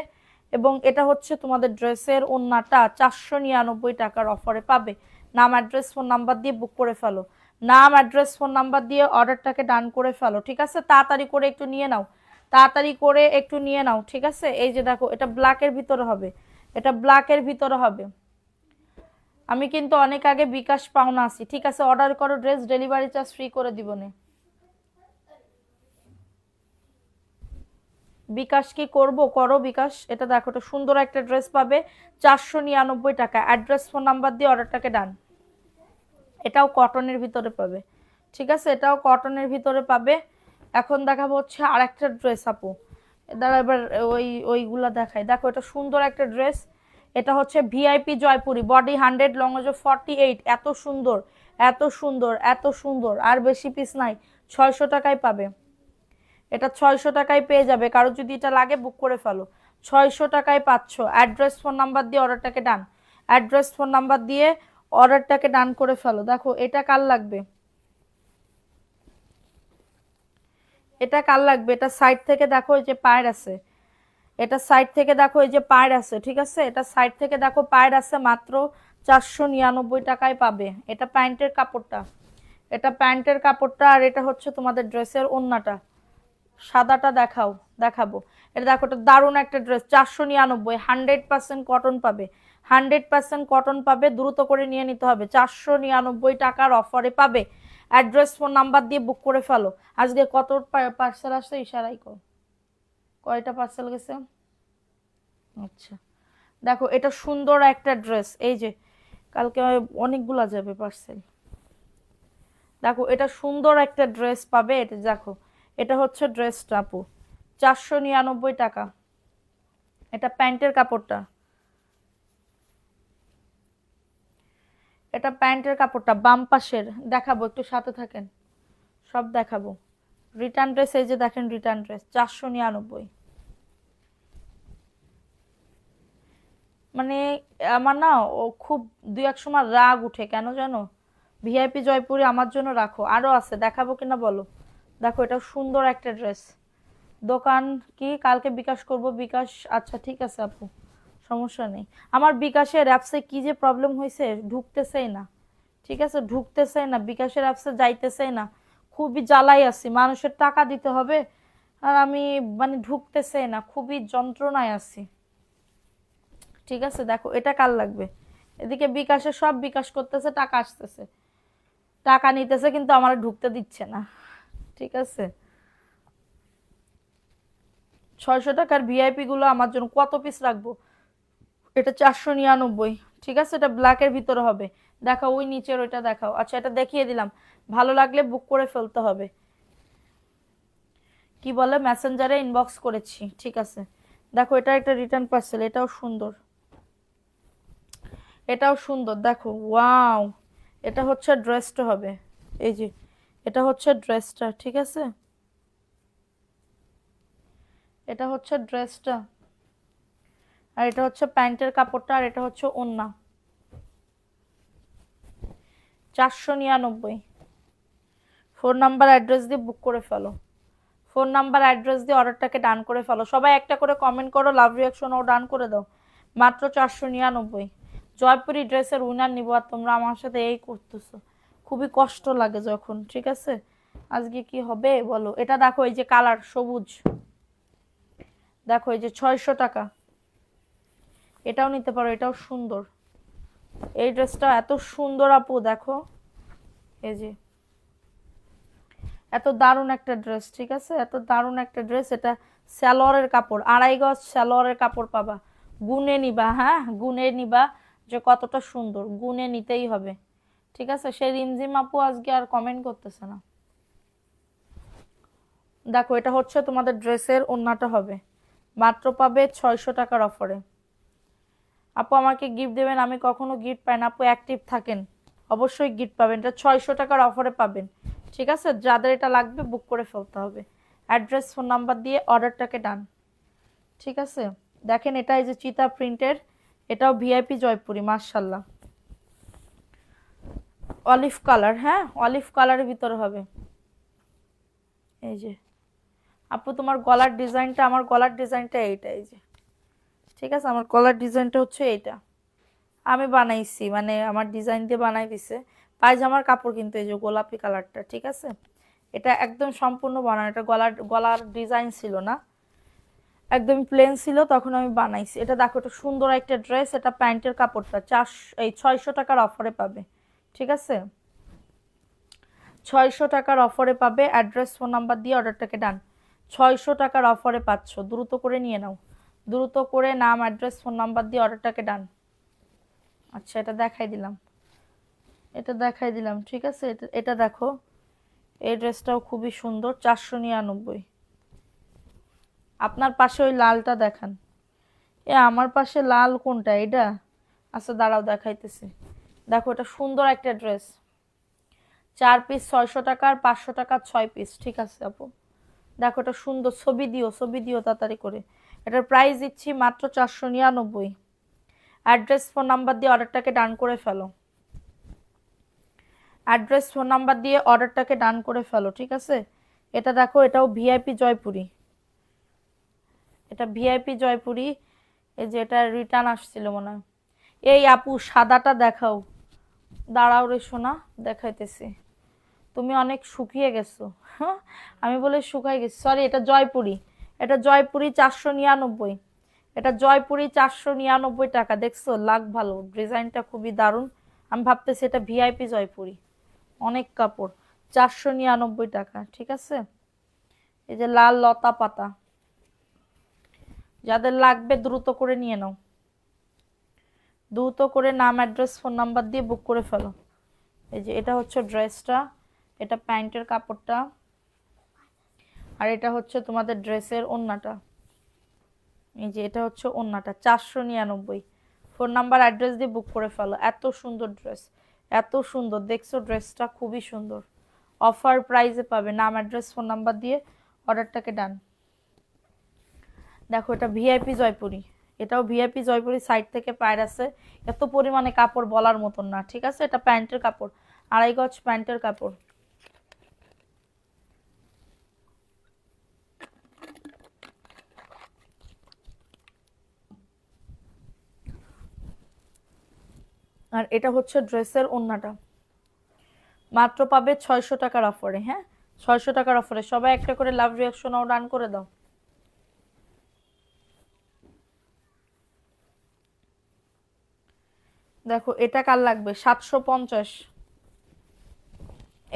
এবং এটা হচ্ছে তোমাদের ড্রেসের ওন্নাটা, 499 টাকার অফারে পাবে। নাম অ্যাড্রেস ফোন নাম্বার দিয়ে বুক করে ফেলো। নাম অ্যাড্রেস ফোন নাম্বার দিয়ে অর্ডারটাকে ডান করে ফেলো, ঠিক আছে? তাড়াতাড়ি করে একটু নিয়ে নাও, তাড়াতাড়ি করে একটু নিয়ে নাও, ঠিক আছে? এই যে দেখো, এটা ব্ল্যাকের ভিতরে হবে, এটা ব্ল্যাকের ভিতরে হবে। আমি কিন্তু অনেক আগে বিকাশ পাওনা আছি, ঠিক আছে? অর্ডার করো ড্রেস, ডেলিভারি চার্জ ফ্রি করে দিবনে। বিকাশ কি করব, করো বিকাশ। এটা দেখো, এটা সুন্দর একটা ড্রেস পাবে 499 টাকা। অ্যাড্রেস ফোন নাম্বার দিয়ে অর্ডারটাকে ডান। এটাও কটনের ভিতরে পাবে, ঠিক আছে? এটাও কটনের ভিতরে পাবে। এখন দেখাবো হচ্ছে আর একটা ড্রেস আপু। দাঁড়া এবার ওইগুলা দেখাই। দেখো এটা সুন্দর একটা ড্রেস, এটা হচ্ছে ভিআইপি জয়পুরি, বডি 100, লং হচ্ছে 48। এত সুন্দর, এত সুন্দর, এত সুন্দর, আর বেশি পিস নাই। 600 টাকায় পাবে। এটা 600 টাকায় পেয়ে যাবে। কারো যদি এটা লাগে বুক করে ফেলো, 600 টাকায় পাচ্ছ। অ্যাড্রেস ফোন নাম্বার দিয়ে অর্ডারটাকে ডান। অ্যাড্রেস ফোন নাম্বার দিয়ে অর্ডারটাকে ডান করে ফেলো। দেখো এটা কার লাগবে, এটা কার লাগবে? এটা সাইড থেকে দেখো, এই যে পায়ের আছে, এটা সাইড থেকে দেখো, এই যে পায়ের আছে, ঠিক আছে? এটা সাইড থেকে দেখো পায়ের আছে, মাত্র 499 টাকায় পাবে। এটা প্যান্টের কাপড়টা, এটা প্যান্টের কাপড়টা। আর এটা হচ্ছে তোমাদের ড্রেসের ওন্নাটা, সাদাটা দেখাও, দেখাবো। এটা দেখো, এটা দারুণ একটা ড্রেস, 499, 100% কটন পাবে, 100% কটন পাবে। দ্রুত করে নিয়ে নিতে হবে, 499 টাকার অফারে পাবে। অ্যাড্রেস ফোন নাম্বার দিয়ে বুক করে ফেলো। আজকে কত পার্সেল আসছে ইশারাই কর, কয়টা পার্সেল গেছে? আচ্ছা, দেখো এটা সুন্দর একটা ড্রেস, এই যে কালকে অনেকগুলা যাবে পার্সেল। দেখো এটা সুন্দর একটা ড্রেস পাবে, এটা দেখো, এটা হচ্ছে ড্রেসটা আপু, 499 টাকা। এটা প্যান্টের কাপড়টা, এটা প্যান্টের কাপড়টা বাম পাশের। দেখাবো, একটু সাথে থাকেন, সব দেখাবো। রিটার্ন ড্রেস, এই যে দেখেন রিটার্ন ড্রেস, 499। মানে আমার না ও খুব দুই এক সময় রাগ উঠে, কেন জানো? ভিআইপি জয়পুরি আমার জন্য রাখো, আরো আছে, দেখাবো কিনা বলো? দেখো এটা সুন্দর একটা ড্রেস। দোকান কি কালকে বিকাশ করব? বিকাশ, আচ্ছা ঠিক আছে আপু, সমস্যা নেই। আমার বিকাশের অ্যাপসে কি যে প্রবলেম হয়েছে, ঢুকতেছেই না, ঠিক আছে? ঢুকতেছেই না, বিকাশের অ্যাপসে যাইতেছেই না। খুবই জ্বালাই আছি, মানুষের টাকা দিতে হবে আর আমি মানে ঢুকতেছেই না, খুবই যন্ত্রণায় আছি, ঠিক আছে? দেখো এটা কার লাগবে? এদিকে বিকাশে সব বিকাশ করতেছে, টাকা আসতেছে, টাকা নিতেছে, কিন্তু আমার ঢুকতে দিচ্ছে না, ঠিক আছে? 600 টাকার ভিআইপি গুলো আমার জন্য কত পিস রাখবো? এটা 499, ঠিক আছে? এটা ব্ল্যাকের ভিতরে হবে। দেখাও ওই নিচের ওইটা দেখাও। আচ্ছা এটা দেখিয়ে দিলাম, ভালো লাগলে বুক করে ফেলতে হবে। কি বলে, মেসেঞ্জারে ইনবক্স করেছি, ঠিক আছে? দেখো এটা একটা রিটার্ন পার্সেল, এটাও সুন্দর, এটাও সুন্দর, দেখো ওয়াও। এটা হচ্ছে ড্রেসটা হবে, এই যে এটা হচ্ছে ড্রেসটা, ঠিক আছে? এটা হচ্ছে ড্রেসটা, আর এটা হচ্ছে প্যান্টের কাপড়টা, আর এটা হচ্ছে ওন্না। 499। ফোন নাম্বার অ্যাড্রেস দিয়ে বুক করে ফেলো, ফোন নাম্বার অ্যাড্রেস দিয়ে অর্ডারটাকে ডান করে ফেলো। সবাই একটা করে কমেন্ট করো, লাভ রিয়াকশন ও ডান করে দাও। মাত্র 499। জয়পুরি ড্রেসের উইনার নিবো আর তোমরা আমার সাথে এই করতেছো, খুবই কষ্ট লাগে যখন। ঠিক আছে, আজকে কি হবে বলো। এটা দেখো, এই যে কালার সবুজ, দেখো এই যে 600 টাকা, এটাও নিতে পারো, এটাও সুন্দর। এই ড্রেসটা এত সুন্দর আপু, দেখো এই যে এত দারুণ একটা ড্রেস। ঠিক আছে, এত দারুণ একটা ড্রেস। এটা সালোয়ারের কাপড়, 2.5 গজ সালোয়ারের কাপড় পাবা। গুনে নিবা, হ্যাঁ গুনে নিবা যে কতটা সুন্দর, গুনে নিতেই হবে। ঠিক আছে, সেই রিমঝিম আপু আজকে আর কমেন্ট করতেছে না। দেখো এটা হচ্ছে তোমাদের ড্রেসের ওড়নাটা হবে, মাত্র পাবে 600 টাকার অফারে। আপু আমাকে গিফট দেবেন, আমি কখনো গিফট পাই না আপু, অ্যাক্টিভ থাকেন অবশ্যই গিফট পাবেন। এটা 600 টাকার অফারে পাবেন। ঠিক আছে, যাদের এটা লাগবে বুক করে ফেলতে হবে, অ্যাড্রেস ফোন নাম্বার দিয়ে অর্ডারটাকে ডান। ঠিক আছে, দেখেন এটা এই যে চিতা প্রিন্টের, এটাও ভিআইপি জয়পুরি, মাশাল্লাহ অলিভ কালার, হ্যাঁ অলিভ কালারের ভিতরে হবে। এই যে আপু তোমার গলার ডিজাইনটা, আমার গলার ডিজাইনটা এইটা, এই যে ঠিক আছে, আমার গলার ডিজাইনটা হচ্ছে এইটা, আমি বানাইছি, মানে আমার ডিজাইন দিয়ে বানাই দিছে। পায়জামার কাপড় কিন্তু এই যে গোলাপি কালারটা। ঠিক আছে, এটা একদম সম্পূর্ণ বানানো, এটা গলার ডিজাইন ছিল না, একদম প্লেন ছিল, তখন আমি বানাইছি। এটা দেখো, এটা সুন্দর একটা ড্রেস। এটা প্যান্টের কাপড়টা 600 টাকার অফারে পাবে। ঠিক আছে, 600 টাকার অফারে পাবে, অ্যাড্রেস ফোন নাম্বার দিয়ে অর্ডারটাকে ডান। 600 টাকার অফারে পাচ্ছ, দ্রুত করে নিয়ে নাও, দ্রুত করে নাম অ্যাড্রেস ফোন নাম্বার দিয়ে অর্ডারটাকে ডান। আচ্ছা এটা দেখাই দিলাম, এটা দেখাই দিলাম। ঠিক আছে, এটা দেখো, এই ড্রেসটাও খুবই সুন্দর, 499। আপনার পাশে ওই লালটা দেখান। আমার পাশে লাল কোনটা, এটা? আচ্ছা দাঁড়াও দেখাইতেছি। দেখো এটা সুন্দর একটা ড্রেস, 4 পিস 600 টাকার, 500 টাকার 6 পিস। ঠিক আছে আপু, দেখো এটা সুন্দর, ছবি দিও, ছবি দিও তাড়াতাড়ি করে। এটার প্রাইস দিচ্ছি মাত্র 499। অ্যাড্রেস ফোন নাম্বার দিয়ে অর্ডারটাকে ডান করে ফেলো, অ্যাড্রেস ফোন নাম্বার দিয়ে অর্ডারটাকে ডান করে ফেলো। ঠিক আছে, এটা দেখো, এটাও ভিআইপি জয়পুরি, এটা ভিআইপি জয়পুরি। এই যে এটা রিটার্ন আসছিল মনে হয়। এই আপু সাদাটা দেখাও, দাঁড়াও রে সোনা, দেখাইতেছি। তুমি অনেক শুকিয়ে গেছো, হ্যাঁ আমি বলে শুকাই গেছি, সরি। এটা জয়পুরি, এটা জয়পুরি 499, এটা জয়পুরি 499 টাকা। দেখছো লাগ ভালো, ডিজাইনটা খুবই দারুণ। আমি ভাবতেছি এটা ভিআইপি জয়পুরি, অনেক কাপড়, 499 টাকা। ঠিক আছে, এই যে লাল লতা পাতা, যাদের লাগবে দ্রুত করে নিয়ে নাও, দ্রুত করে নাম অ্যাড্রেস ফোন নাম্বার দিয়ে বুক করে ফেলো। এই যে এটা হচ্ছে ড্রেসটা, এটা প্যান্টের কাপড়টা, আর এটা হচ্ছে তোমাদের ড্রেসের ওড়নাটা। এই যে এটা হচ্ছে ওড়নাটা, 499। ফোন নাম্বার অ্যাড্রেস দিয়ে বুক করে ফেলো। এত সুন্দর ড্রেস, এত সুন্দর, দেখছো ড্রেসটা খুবই সুন্দর, অফার প্রাইসে পাবে। নাম অ্যাড্রেস ফোন নাম্বার দিয়ে অর্ডারটাকে ডান। দেখো এটা ভিআইপি জয়পুরি, এটাও ভিআইপি জয়পুরি, সাইড থেকে পায়ের আছে, এত পরিমাণে কাপড় বলার মতন না। ঠিক আছে, এটা প্যান্টের কাপড়, 2.5 গজ প্যান্টের কাপড়। আর এটা হচ্ছে ড্রেসের ওড়নাটা, মাত্র পাবে 600 টাকার অফারে। হ্যাঁ 600 টাকার অফারে, সবাই একটা করে লাভ রিয়াকশন ও ডান করে দাও। দেখো এটা কার লাগবে, 750।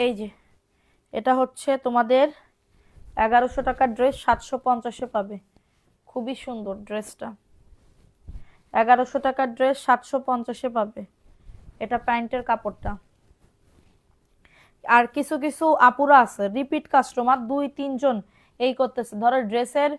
এই যে এটা হচ্ছে তোমাদের 1100 টাকার ড্রেস, 750-এ পাবে, খুবই সুন্দর ড্রেসটা। 1100 টাকার ড্রেস 750-এ পাবে, এটা প্যান্টের কাপড়টা। আর কিছু কিছু আপুরা আছে রিপিট কাস্টমার, 2-3 জন এই করতেছে, ধরো ড্রেসের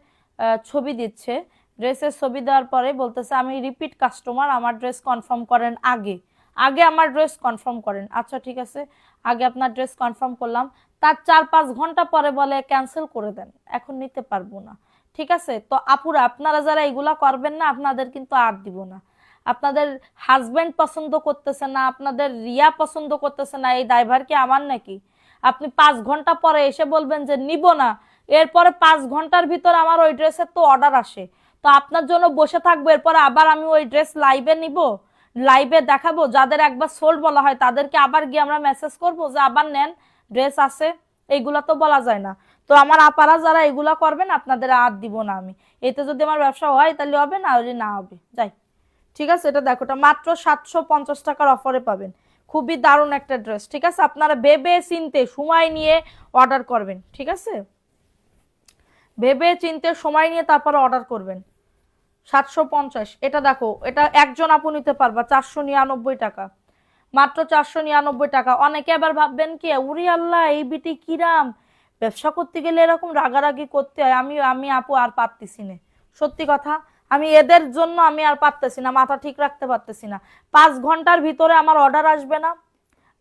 ছবি দিচ্ছে, ড্রেসের ছবি দেওয়ার পরে বলতেছে আমি রিপিট কাস্টমার, আমার ড্রেস কনফার্ম করেন আগে, আগে আমার ড্রেস কনফার্ম করেন। আচ্ছা ঠিক আছে, আগে আপনার ড্রেস কনফার্ম করলাম, তার 4-5 ঘন্টা পরে বলে ক্যান্সেল করে দেন, এখন নিতে পারবো না। ঠিক আছে, তো আপুরা আপনারা যারা এগুলা করবেন না, আপনাদের কিন্তু আর দিব না। আপনাদের হাজবেন্ড পছন্দ করতেছে না, আপনাদের রিয়া পছন্দ করতেছে না, এই ড্রাইভার কি আমার নাকি? আপনি 5 ঘন্টা পরে এসে বলবেন যে নিব না, এরপরে 5 ঘন্টার ভিতর আমার ওই ড্রেসের তো অর্ডার আসে, তো আপনার জন্য বসে থাকবো, এরপরে আবার আমি ওই ড্রেস লাইভে নিব? লাইভে দেখাবো? যাদের একবার সোল্ড বলা হয় তাদেরকে আবার গিয়ে আমরা মেসেজ করবো যে আবার নেন, ড্রেস আছে? এইগুলা তো বলা যায় না। তো আমার আপারা যারা এগুলা করবেন আপনাদের আর দিব না আমি। এতে যদি আমার ব্যবসা হয় তাহলে হবে, না হলে না হবে, যাই। ঠিক আছে, এটা দেখো, এটা মাত্র 750 টাকার অফারে পাবেন। খুবই দারুণ একটা ড্রেস। ঠিক আছে, আপনারা ভেবে চিনতে সময় নিয়ে অর্ডার করবেন। ঠিক আছে, ভেবে চিনতে সময় নিয়ে তারপরে অর্ডার করবেন। 750। এটা দেখো, এটা একজন আপু নিতে পারবা 499 টাকা, মাত্র 499 টাকা। অনেকে আবার ভাববেন কি, উরি আল্লাহ এই বিটি কিরাম, ব্যবসা করতে গেলে এরকম রাগারাগি করতে হয়। আমি আমি আপু আর পারতেছি না, সত্যি কথা। আমি এদের জন্য আমি আর পারতেছি না, মাথা ঠিক রাখতে পারতেছি না। 5 ঘন্টার ভিতরে আমার অর্ডার আসবে না?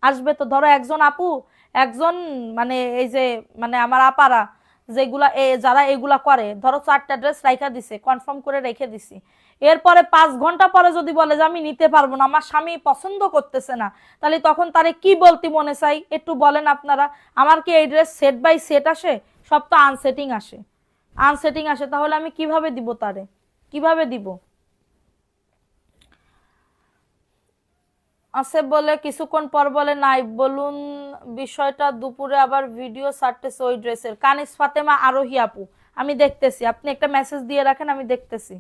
আসবে তো। ধরো একজন আপু, একজন মানে এই যে মানে আমার আপারা যেগুলা যারা এগুলা করে, ধরো 4টা ড্রেস রাইখা দিছে, কনফার্ম করে রেখে দিছি। এরপরে 5 ঘন্টা পরে যদি বলে যে আমি নিতে পারবো না, আমার স্বামী পছন্দ করতেছে না, তাহলে তখন তারে কি বলতে মনে চাই একটু বলেন আপনারা? আমার কি এই ড্রেস সেট বাই সেট আসে? সব তো আনসেটিং আসে, আনসেটিং আসে। তাহলে আমি কিভাবে দিব তারে, কিভাবে দিব? আছে বলে কিছুক্ষণ পর বলে নাই, বলুন বিষয়টা। দুপুরে আবার ভিডিও ছাড়তেছে ওই ড্রেসের। কানিস ফাতেমা আরোহী আপু, আমি দেখতেছি, আপনি একটা মেসেজ দিয়ে রাখেন, আমি দেখতেছি।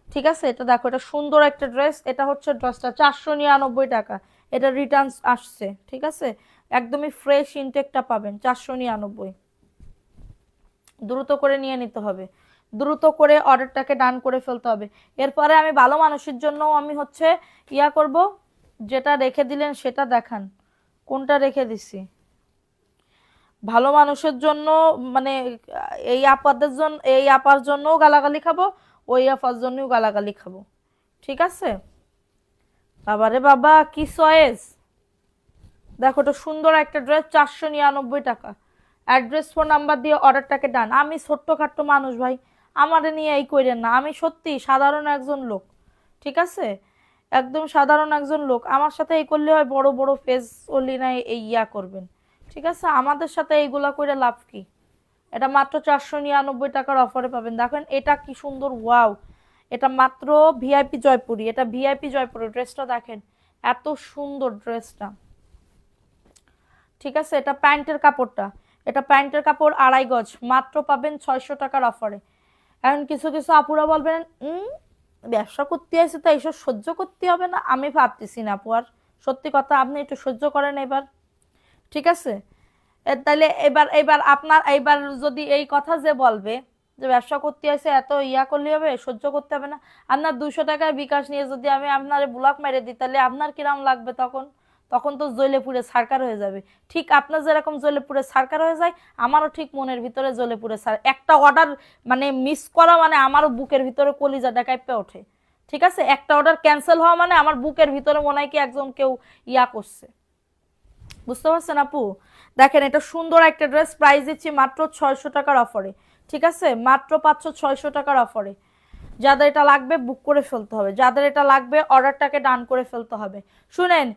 ঠিক আছে, এটা দেখো, এটা সুন্দর একটা ড্রেস। এটা হচ্ছে ড্রেসটা 499 টাকা। এটা রিটার্ন আসছে। ঠিক আছে, একদমই ফ্রেশ ইনটেকটা পাবেন 499। দ্রুত করে নিয়ে নিতে হবে, দ্রুত করে অর্ডারটাকে ডান করে ফেলতে হবে। এরপরে আমি ভালো মানুষের জন্য আমি হচ্ছে ইয়া করব, যেটা রেখে দিলেন সেটা দেখান, কোনটা রেখে দিছি। ভালো মানুষের জন্য মানে এই আপাদের জন্য, এই আপার জন্যও গালাগালি খাবো, ওই আপার জন্যও গালাগালি খাবো। ঠিক আছে, বাবারে বাবা কি চয়েস। দেখো, এটা সুন্দর একটা ড্রেস, 499 টাকা। অ্যাড্রেস ফোন নাম্বার দিয়ে অর্ডারটাকে ডান। আমি ছোট্টখাট্টো মানুষ ভাই, আমারে নিয়ে এই কইরেন না। আমি সত্যি সাধারণ একজন লোক। ঠিক আছে, একদম সাধারণ একজন লোক। আমার সাথে এই করলে হয় বড় বড় ফেস ওলি নাই এই ইয়া করবেন। ঠিক আছে, আমাদের সাথে এইগুলা করে লাভ কি? এটা মাত্র 499 টাকার অফারে পাবেন। দেখেন এটা কি সুন্দর, ওয়াও। এটা মাত্র ভিআইপি জয়পুরি, এটা ভিআইপি জয়পুরি। ড্রেসটা দেখেন, এত সুন্দর ড্রেসটা। ঠিক আছে, এটা প্যান্টের কাপড়টা, এটা প্যান্টের কাপড় 2.5 গজ, মাত্র পাবেন 600 টাকার অফারে। এখন কিছু কিছু আপুরা বলবেন ব্যবসা করতে আছে তো এইসব সহ্য করতে হবে না। আমি ভাবতেছি না আপু আর, সত্যি কথা, আপনি একটু সহ্য করেন এবার। ঠিক আছে, তাহলে এবার এবার আপনার এইবার যদি এই কথা যে বলবে যে ব্যবসা করতে আছে এত ইয়া করলে হবে, সহ্য করতে হবে না, আপনার 200 টাকার বিকাশ নিয়ে যদি আমি আপনার ব্লক মেরে দিই, তাহলে আপনার কিরাম লাগবে তখন? তখন তো জ্বলে পুড়ে ছারকার হয়ে যাবে। ঠিক আপনার যেরকম জ্বলে পুড়ে ছারকার হয়ে যায়, আমারও ঠিক মনের ভিতরে জ্বলে পুড়ে একটা অর্ডার মানে মিস করা মানে আমারও বুকের ভিতরে কলিজাটা কাঁপে ওঠে। ঠিক আছে, একটা অর্ডার ক্যান্সেল হওয়া মানে আমার বুকের ভিতরে মনে হয় কি একজন কেউ ইয়া করছে। বুঝতে পারছেন আপু? দেখেন, এটা সুন্দর একটা ড্রেস, প্রাইস দিচ্ছি মাত্র 600 টাকার অফারে। ঠিক আছে, মাত্র 500-600 টাকার অফারে। যাদের এটা লাগবে বুক করে ফেলতে হবে, যাদের এটা লাগবে অর্ডারটাকে ডান করে ফেলতে হবে। শুনেন,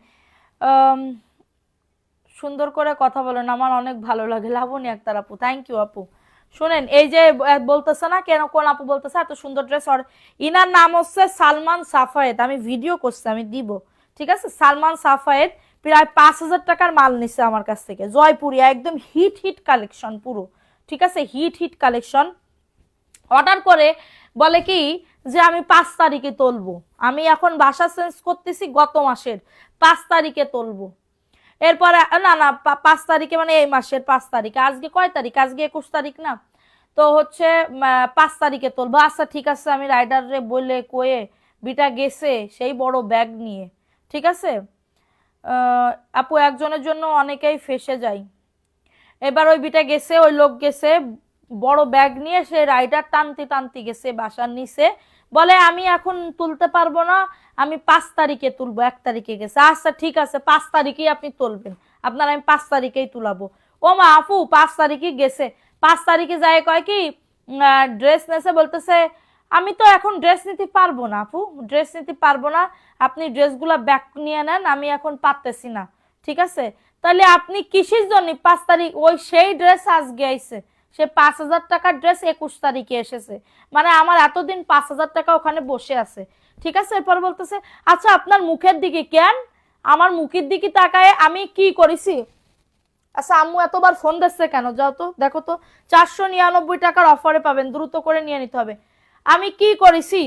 সুন্দর করে কথা বলেন, আমার অনেক ভালো লাগে। লাবণী আক্তার আপু, থ্যাংক ইউ আপু। শুনেন, এই যে বলতেছে না কেন, কোন আপু বলতেছে এত সুন্দর ড্রেস, আর ইনার নাম হচ্ছে সালমান সাফায়েত। আমি ভিডিও করছি, আমি দিব। ঠিক আছে, সালমান সাফায়েত প্রায় 5,000 টাকার মাল নিচ্ছে আমার কাছ থেকে, জয়পুরি, একদম হিট হিট কালেকশন পুরো। ঠিক আছে, হিট হিট কালেকশন। অর্ডার করে বলে কি যে আমি 5 তারিখে তুলবো। আমি এখন বাসা চেঞ্জ করতেছি, গত মাসের 5 তারিখে তুলবো। এরপরে না না 5 তারিখে মানে এই মাসের 5 তারিখে। আজকে কয় তারিখ? আজকে 21 তারিখ না? তো হচ্ছে 5 তারিখে তুলবো। আচ্ছা ঠিক আছে, আমি রাইডারে বলে কয়ে বিটা গেছে সেই বড় ব্যাগ নিয়ে। ঠিক আছে, আপু একজনের জন্য অনেকেই ফেসে যায়। এবার ওই বিটা গেছে, ওই লোক গেছে বড় ব্যাগ নিয়ে, সে রাইডার টানতে টানতে গেছে বাসার নিচে, বলে আমি এখন তুলতে পারবো না, আমি 5 তারিখে তুলবো। 1 তারিখে গেছে। আচ্ছা ঠিক আছে, 5 তারিখেই আপনি তুলবেন, আপনার আমি 5 তারিখেই তুলাবো। ও মা আপু 5 তারিখে গেছে, 5 তারিখে যায় কয় কি ড্রেস নেছে, বলতেছে আমি তো এখন ড্রেস নিতে পারবো না আপু, ড্রেস নিতে পারবো না, আপনি ড্রেসগুলা ব্যাক নিয়ে নেন, আমি এখন পারতেছি না। ঠিক আছে, তাহলে আপনি কিসের জন্য 5 তারিখ? ওই সেই ড্রেস আজকে আইছে, সে 5,000 টাকার ড্রেস 21 তারিখে এসেছে। মানে আমার এতদিন 5,000 টাকা ওখানে বসে আছে। ঠিক আছে। এরপর বলতেছে আচ্ছা আপনার মুখের দিকে কেন, আমার মুখের দিকে তাকায় আমি কি করেছি? আচ্ছা আম্মু এতবার ফোন দিচ্ছে কেন, যাও তো দেখো তো। 499 টাকার অফারে পাবেন, দ্রুত করে নিয়ে নিতে হবে। আমি কি করেছি?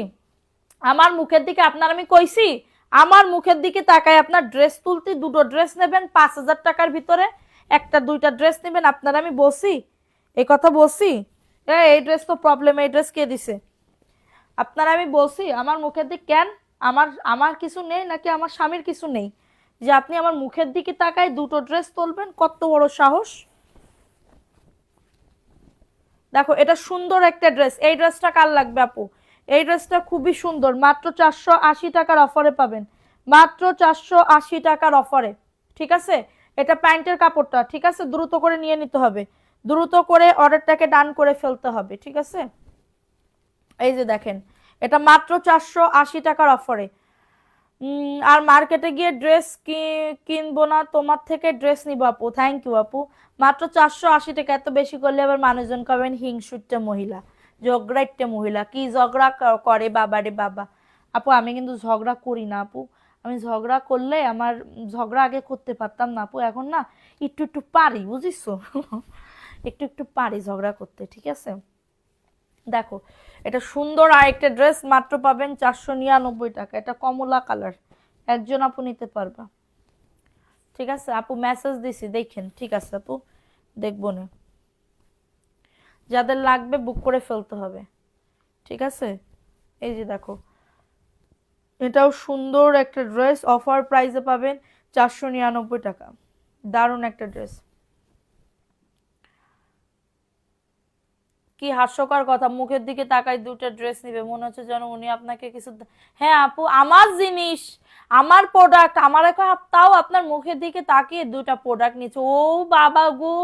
আমার মুখের দিকে আপনার আমি কইছি? আমার মুখের দিকে তাকায় আপনার ড্রেস তুলতে, দুটো ড্রেস নেবেন 5,000 টাকার ভিতরে, একটা দুইটা ড্রেস নেবেন, আপনার আমি বলছি? এই কথা বলছি? এই ড্রেস তো প্রবলেম, এই ড্রেস কে দিছে? আপনার আমি বলছি আমার মুখের দিকে কেন? আমার আমার কিছু নেই নাকি আমার স্বামীর কিছু নেই যে আপনি আমার মুখের দিকে তাকায় দুটো ড্রেস তুলবেন? কত বড় সাহস! দেখো এটা সুন্দর একটা ড্রেস, এই ড্রেসটা কার লাগবে আপু? এই ড্রেসটা খুবই সুন্দর, মাত্র 480 টাকার অফারে পাবেন, মাত্র 480 টাকার অফারে। ঠিক আছে, এটা প্যান্টের কাপড়টা, ঠিক আছে, দ্রুত করে নিয়ে নিতে হবে, দ্রুত করে অর্ডারটাকে ডান করে ফেলতে হবে। ঠিক আছে, এই যে দেখেন, এটা মাত্র 480 টাকার অফারে। আর মার্কেটে গিয়ে ড্রেস কিনবো না, তোমার থেকে ড্রেস নিবো আপু। থ্যাংক ইউ আপু। মাত্র 480 টাকা, এত বেশি করলে আবার মানুষজন কবেন হিংসুটে মহিলা, ঝগড়াইটে মহিলা, কি ঝগড়া করে বাবা রে বাবা। আপু আমি কিন্তু ঝগড়া করি না আপু, আমি ঝগড়া করলে আমার ঝগড়া আগে করতে পারতাম না আপু, এখন না একটু একটু পারি, বুঝিস? একটু একটু পারি ঝগড়া করতে। ঠিক আছে, দেখো এটা সুন্দর আরেকটা ড্রেস, মাত্র পাবেন 499 টাকা, এটা কমলা কালার, একজন আপু নিতে পারবা। ঠিক আছে আপু, মেসেজ দিছি দেখেন। ঠিক আছে আপু, দেখবো না, যাদের লাগবে বুক করে ফেলতে হবে। ঠিক আছে, এই যে দেখো, এটাও সুন্দর একটা ড্রেস, অফার প্রাইসে পাবেন 499 টাকা, দারুণ একটা ড্রেস। কি হাস্যকর কথা, মুখের দিকে তাকাই দুটো ড্রেস নিবে, মনে হচ্ছে যেন উনি আপনাকে কিছু হ্যাঁ আপু, আমার জিনিস, আমার প্রোডাক্ট, আমার এখন তাও আপনার মুখের দিকে তাকিয়ে দুটা প্রোডাক্ট নিচ্ছে। ও বাবা গো,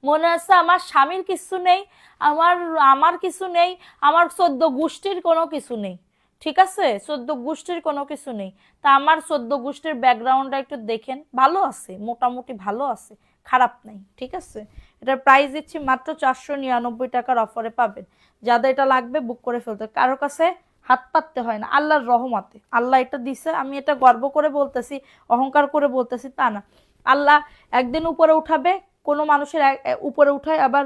মনে হচ্ছে আমার স্বামীর কিছু নেই, আমার আমার কিছু নেই, আমার 14 গোষ্ঠীর কোনো কিছু নেই। ঠিক আছে, 14 গোষ্ঠীর কোনো কিছু নেই। তা আমার 14 গোষ্ঠীর ব্যাকগ্রাউন্ডটা একটু দেখেন, ভালো আছে, মোটামুটি ভালো আছে, খারাপ নাই। ঠিক আছে, এটার প্রাইস দিচ্ছি মাত্র 499 টাকার অফারে পাবেন। যাদের এটা লাগবে বুক করে ফেলতে, কারো কাছে হাত পাততে হয় না, আল্লাহর রহমতে আল্লাহ এটা দিছে। আমি এটা গর্ব করে বলতেছি, অহংকার করে বলতেছি তা না। আল্লাহ একদিন উপরে উঠাবে, কোনো মানুষের উপরে উঠায়, আবার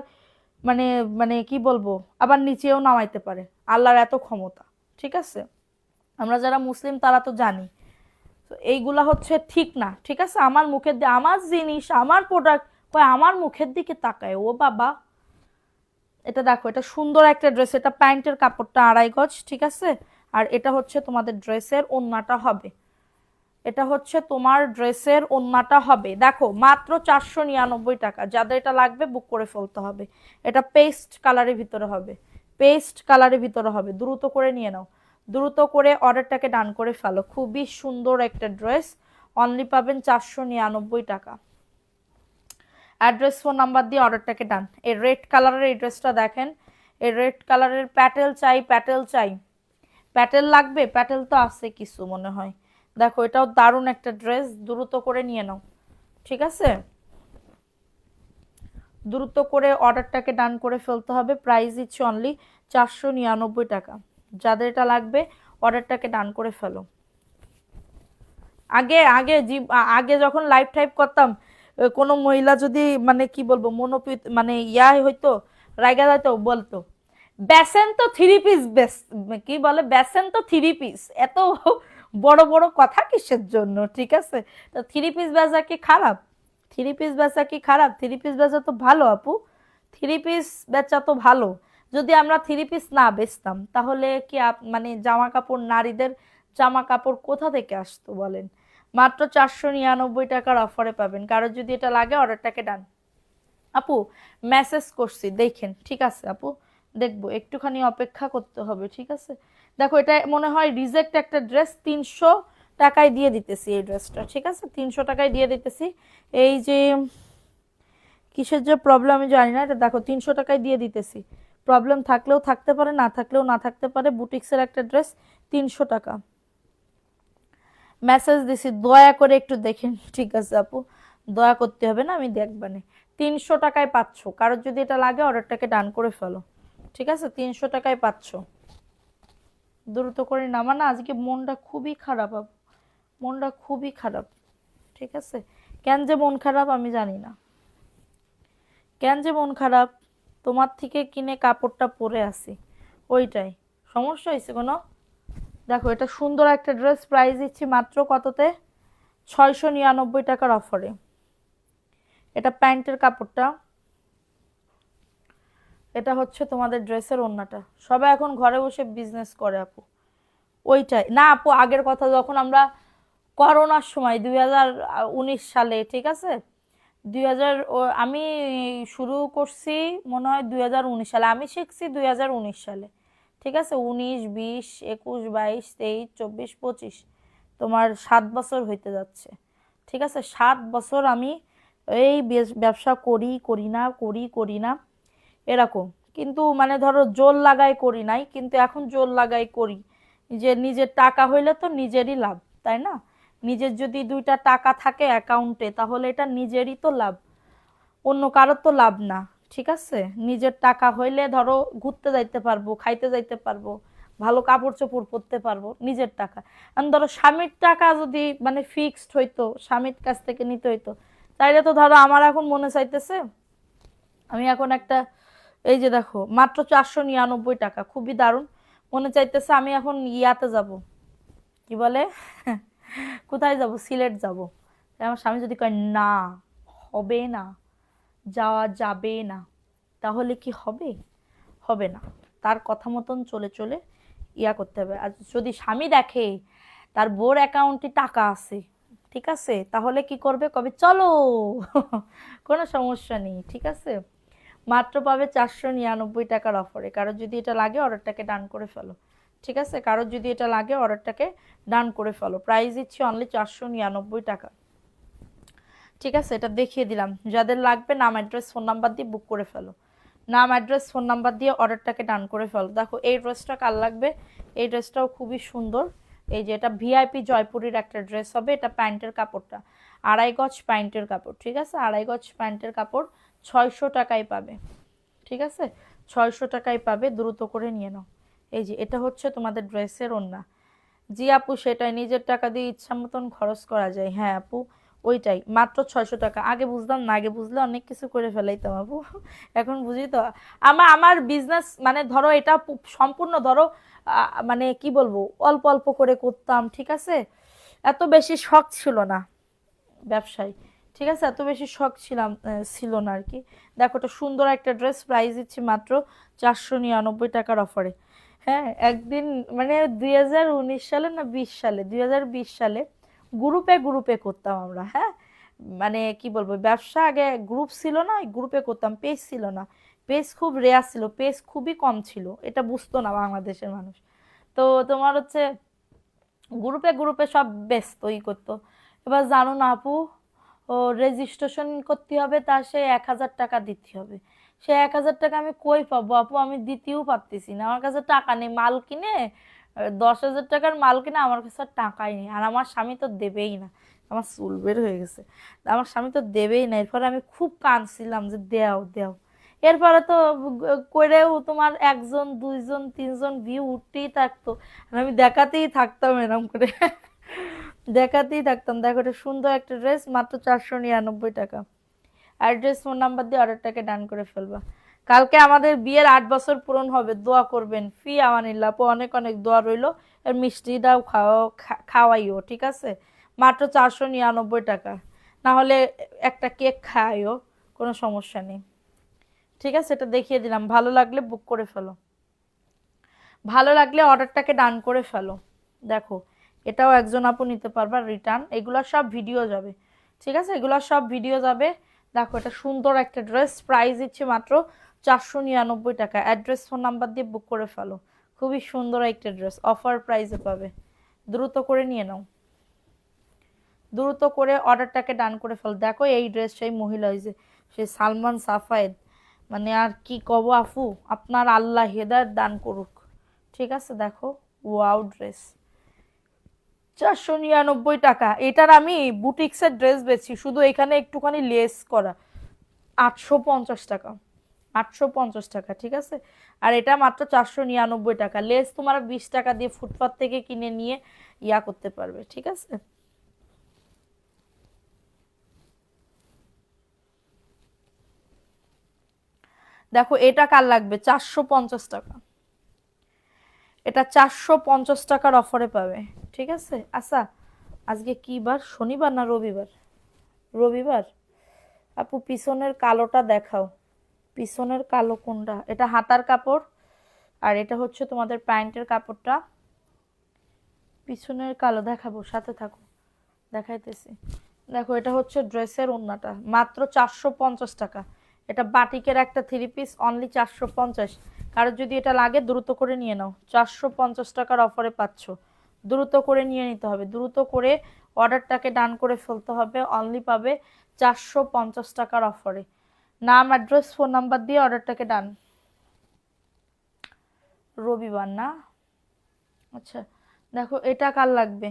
মানে মানে কি বলবো, আবার নিচেও নামাইতে পারে, আল্লাহর এত ক্ষমতা। ঠিক আছে, আমরা যারা মুসলিম তারা তো জানি। তো এইগুলা হচ্ছে ঠিক না। ঠিক আছে, আমার মুখের দিকে, আমার জিনিস, আমার প্রোডাক্ট, কয় আমার মুখের দিকে তাকায়, ও বাবা। এটা দেখো, এটা সুন্দর একটা ড্রেস, এটা প্যান্টের কাপড়টা 2.5 গজ। ঠিক আছে, আর এটা হচ্ছে তোমাদের ড্রেসের ওড়নাটা হবে, এটা হচ্ছে তোমার ড্রেসের ওড়নাটা হবে। দেখো মাত্র 499 টাকা, যাদের এটা লাগবে বুক করে ফেলতে হবে। এটা পেস্ট কালারের ভিতরে হবে, পেস্ট কালারের ভিতরে হবে, দ্রুত করে নিয়ে নাও, দ্রুত করে অর্ডারটাকে ডান করে ফেলো। খুবই সুন্দর একটা ড্রেস, অনলি পাবেন 499 টাকা। অ্যাড্রেস ফোন নাম্বার দিয়ে অর্ডারটাকে ডান। এই রেড কালারের এই ড্রেসটা দেখেন, এই রেড কালারের প্যাটেল চাই, প্যাটেল চাই, প্যাটেল লাগবে, প্যাটেল তো আছে কিছু মনে হয়। দেখো এটাও দারুণ একটা ড্রেস, দ্রুত করে নিয়ে নাও। ঠিক আছে, দ্রুত করে অর্ডারটাকে ডান করে ফেলতে হবে। প্রাইস দিচ্ছি অনলি 499 টাকা। যাদের এটা লাগবে অর্ডারটাকে ডান করে ফেলো। আগে আগে আগে যখন লাইভ টাইপ করতাম, কোনো মহিলা যদি মানে কি বলবো মনোপিত মানে ইয়া হইতো, রাইগা যাইতো, বলতো বেসেন তো 3 পিস, বেস কি বলে, বেসেন তো 3 পিস, এত বড় বড় কথা কিসের জন্য? ঠিক আছে, তো 3 পিস বেচা কি খারাপ? 3 পিস বেচা কি খারাপ? 3 পিস বেচা তো ভালো আপু, 3 পিস বেচা তো ভালো। যদি আমরা 3 পিস না বেচতাম তাহলে কি মানে জামা কাপড়, নারীদের জামা কাপড় কোথা থেকে আসতো বলেন? মাত্র 499 টাকার অফারে পাবেন। কারো যদি এটা লাগে অর্ডারটাকে ডান। আপু মেসেজ করছি দেখেন। ঠিক আছে আপু, দেখবো, একটুখানি অপেক্ষা করতে হবে। ঠিক আছে, দেখো এটা মনে হয় রিজেক্ট একটা ড্রেস, 300 টাকায় দিয়ে দিতেছি এই ড্রেসটা। ঠিক আছে, 300 টাকায় দিয়ে দিতেছি। এই যে কিসের যে প্রবলেম আমি জানি না, এটা দেখো 300 টাকায় দিয়ে দিতেছি। প্রবলেম থাকলেও থাকতে পারে, না থাকলেও না থাকতে পারে। বুটিক্সের একটা ড্রেস, 300 টাকা। মেসেজ দিছি, দয়া করে একটু দেখেন। ঠিক আছে আপু, দয়া করতে হবে না, আমি দেখবানে। 300 টাকায় পাচ্ছ, কারোর যদি এটা লাগে অর্ডারটাকে ডান করে ফেলো। ঠিক আছে, 300 টাকায় পাচ্ছ। দ্রুত করে না, আমার না আজকে মনটা খুবই খারাপ আপু, মনটা খুবই খারাপ। ঠিক আছে, কেন যে মন খারাপ আমি জানি না, কেন যে মন খারাপ। তোমার থেকে কিনে কাপড়টা পরে আসি, ওইটাই সমস্যা হয়েছে কোনো। দেখো এটা সুন্দর একটা ড্রেস, প্রাইস দিচ্ছি মাত্র কততে, 699 টাকার অফারে। এটা প্যান্টের কাপড়টা, এটা হচ্ছে তোমাদের ড্রেসের ওড়নাটা। সবাই এখন ঘরে বসে বিজনেস করে আপু, ওইটাই না আপু। আগের কথা যখন আমরা করোনার সময় 2019 সালে, ঠিক আছে, 2000 আমি শুরু করছি মনে হয় 2019 সালে, আমি শিখছি 2019 সালে, ঠিক আছে, 19 20 21 22 23 24 25, তোমার 7 বছর হইতে যাচ্ছে। ঠিক আছে, 7 বছর আমি এই ব্যবসা করি করি না, করি করি না এরকম। কিন্তু মানে ধরো জোর লাগাই করি নাই, কিন্তু এখন জোর লাগাই করি, যে নিজের টাকা হইলে তো নিজেরই লাভ, তাই না? নিজের যদি 2টা টাকা থাকে অ্যাকাউন্টে তাহলে এটা নিজেরই তো লাভ, অন্য কারোর তো লাভ না। ঠিক আছে, নিজের টাকা হইলে ধরো ঘুরতে যাইতে পারবো, খাইতে যাইতে পারবো, ভালো কাপড় চোপড় পরতে পারবো, নিজের টাকা। আর ধরো স্বামীর টাকা যদি মানে ফিক্সড হইতো, স্বামীর কাছ থেকে নিতে হইতো, তাইলে তো ধরো আমার এখন মনে চাইতেছে, আমি এখন একটা, এই যে দেখো মাত্র 499 টাকা, খুবই দারুণ। মনে চাইতেছে আমি এখন ইয়াতে যাব, কি বলে কোথায় যাব, সিলেট যাব। আমার স্বামী যদি কয় না, হবে না, যাওয়া যাবে না, তাহলে কি হবে? হবে না। তার কথা মতন চলে চলে ইয়া করতে হবে। আর যদি স্বামী দেখে তার বোর অ্যাকাউন্টে টাকা আছে, ঠিক আছে, তাহলে কি করবে, কবে চলো কোনো সমস্যা নেই। ঠিক আছে, মাত্র পাবে 499 টাকার অফারে। কারোর যদি এটা লাগে অর্ডারটাকে ডান করে ফেলো। ঠিক আছে, কারোর যদি এটা লাগে অর্ডারটাকে ডান করে ফেলো। প্রাইস দিচ্ছি অনলি 499 টাকা। ঠিক আছে, এটা দেখিয়ে দিলাম। যাদের লাগবে নাম অ্যাড্রেস ফোন নাম্বার দিয়ে বুক করে ফেলো, নাম অ্যাড্রেস ফোন নাম্বার দিয়ে অর্ডারটাকে ডান করে ফেলো। দেখো এই ড্রেসটা কার লাগবে, এই ড্রেসটাও খুবই সুন্দর। এই যে এটা ভিআইপি জয়পুরের একটা ড্রেস হবে। এটা প্যান্টের কাপড়টা 2.5 গজ প্যান্টের কাপড়। ঠিক আছে, 2.5 গজ প্যান্টের কাপড় 600 টাকায় পাবে। ঠিক আছে, 600 টাকায় পাবে, দ্রুত করে নিয়ে নাও। এই যে এটা হচ্ছে তোমাদের ড্রেসের ওড়না। জি আপু, সেটাই, নিজের টাকা দিয়ে ইচ্ছা মতন খরচ করা যায়। হ্যাঁ আপু, ওইটাই, মাত্র 600 টাকা। আগে বুঝতাম না, আগে বুঝলে অনেক কিছু করে ফেলাইতাম আপু, এখন বুঝি তো। আমার আমার বিজনেস মানে ধরো এটা সম্পূর্ণ ধরো মানে কি বলবো, অল্প অল্প করে করতাম। ঠিক আছে, এত বেশি শখ ছিল না ব্যবসায়। ঠিক আছে, এত বেশি শখ ছিল না আর কি। দেখো এটা সুন্দর একটা ড্রেস, প্রাইস দিচ্ছি মাত্র 499 টাকার অফারে। হ্যাঁ, একদিন মানে 2019 সালে না 20 সালে, 2020 সালে গ্রুপে গ্রুপে করতাম আমরা। হ্যাঁ, মানে কি বলবো, ব্যবসা আগে গ্রুপ ছিল না, গ্রুপে করতাম, পেজ ছিল না, পেজ খুব রেয়ার ছিল, পেজ খুবই কম ছিল, এটা বুঝতো না বাংলাদেশের মানুষ। তো তোমার হচ্ছে গ্রুপে গ্রুপে সব ব্যস্ত ই করতো। এবার জানো না আপু, ও রেজিস্ট্রেশন করতে হবে, তার সে 1000 টাকা দিতে হবে। সে 1000 টাকা আমি কই পাবো আপু, আমি দিতেও পারতেছি না, আমার কাছে টাকা নেই। মাল কিনে 10,000 টাকার মাল কিনে আমার কাছে আর টাকাই নেই। আর আমার স্বামী তো দেবেই না, আমার চুল বের হয়ে গেছে, আমার স্বামী তো দেবেই না। এরপরে আমি খুব কাঁদছিলাম যে দেও দেও। এরপরে তো করেও তোমার 1 জন 2 জন 3 জন ভিউ উঠতেই থাকতো, আর আমি দেখাতেই থাকতাম এরকম করে দেখাতেই থাকতাম। দেখো এটা সুন্দর একটা ড্রেস, মাত্র 499 টাকা। অ্যাড্রেস ফোন নাম্বার দিয়ে অর্ডারটাকে ডান করে ফেলবা। কালকে আমাদের বিয়ের 8 বছর পূরণ হবে, দোয়া করবেন। ফি আমানিল্লাহ আপু, অনেক অনেক দোয়া রইলো। আর মিষ্টিটাও খাওয়াইও, ঠিক আছে, মাত্র 499 টাকা। না হলে একটা কেক খাওয়াইও, কোনো সমস্যা নেই। ঠিক আছে, এটা দেখিয়ে দিলাম, ভালো লাগলে বুক করে ফেলো, ভালো লাগলে অর্ডারটাকে ডান করে ফেলো। দেখো এটাও একজন আপু নিতে পারবা রিটার্ন, এগুলো সব ভিডিও যাবে। ঠিক আছে, এগুলো সব ভিডিও যাবে। দেখো এটা সুন্দর একটা ড্রেস, প্রাইস দিচ্ছে মাত্র 499 টাকা। অ্যাড্রেস ফোন নাম্বার দিয়ে বুক করে ফেলো, খুবই সুন্দর একটা ড্রেস, অফার প্রাইসে পাবে। দ্রুত করে নিয়ে নাও, দ্রুত করে অর্ডারটাকে ডান করে ফেলো। দেখো এই ড্রেসটাই মহিলা হয়েছে সে সালমান সাফায়েদ, মানে আর কি কব আফু, আপনার আল্লাহ হেদায়েত দান করুক। ঠিক আছে, দেখো ওয়াও ড্রেস 499 টাকা। এটার আমি বুটিক্সের ড্রেস বেচি, শুধু এখানে একটুখানি লেস করা 850 টাকা, 850 টাকা, ঠিক আছে। আর এটা মাত্র 499 টাকা। লেস তোমার 20 টাকা দিয়ে ফুটপাত থেকে কিনে নিয়ে ইয়া করতে পারবে, ঠিক আছে। দেখো এটা কার লাগবে, 450 টাকা। এটা 450 টাকার অফারে পাবে, ঠিক আছে। আচ্ছা, আজকে কি বার, শনিবার না রবিবার? রবিবার। আপু পিছনের কালোটা দেখাও, পিছনের কালো কোনটা? এটা হাতার কাপড়, আর এটা হচ্ছে তোমাদের প্যান্টের কাপড়টা। পিছনের কালো দেখাবো, সাথে থাকো, দেখাইতেছি। দেখো এটা হচ্ছে ড্রেসের ওড়নাটা, মাত্র 450 টাকা। এটা বাটিকের একটা থ্রি পিস, অনলি 450। কারো যদি এটা লাগে দ্রুত করে নিয়ে নাও, 450 টাকার অফারে পাচ্ছ। দ্রুত করে নিয়ে নিতে হবে, দ্রুত করে অর্ডারটাকে ডান করে ফেলতে হবে। অনলি পাবে 450 টাকার অফারে। নাম, অ্যাড্রেস, ফোন নাম্বার দিয়ে অর্ডারটাকে ডান। রবিবার না, আচ্ছা। দেখো এটা কার লাগবে,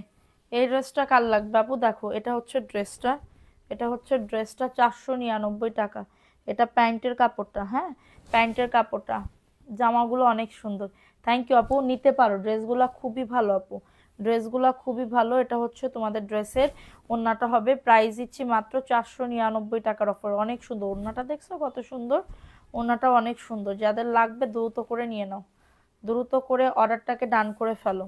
এই ড্রেসটা কার লাগবে আপু? দেখো এটা হচ্ছে ড্রেসটা, এটা হচ্ছে ড্রেসটা 499 টাকা। এটা প্যান্টের কাপড়টা, হ্যাঁ প্যান্টের কাপড়টা। জামাগুলো অনেক সুন্দর। থ্যাংক ইউ আপু, নিতে পারো, ড্রেসগুলো খুবই ভালো আপু, ড্রেসগুলো খুবই ভালো। এটা হচ্ছে তোমাদের ড্রেসের ওড়নাটা হবে, প্রাইস দিচ্ছি মাত্র 499 টাকার অফার। অনেক সুন্দর ওড়নাটা, দেখছো কত সুন্দর ওড়নাটা, অনেক সুন্দর। যাদের লাগবে দ্রুত করে নিয়ে নাও, দ্রুত করে অর্ডারটাকে ডান করে ফেলো।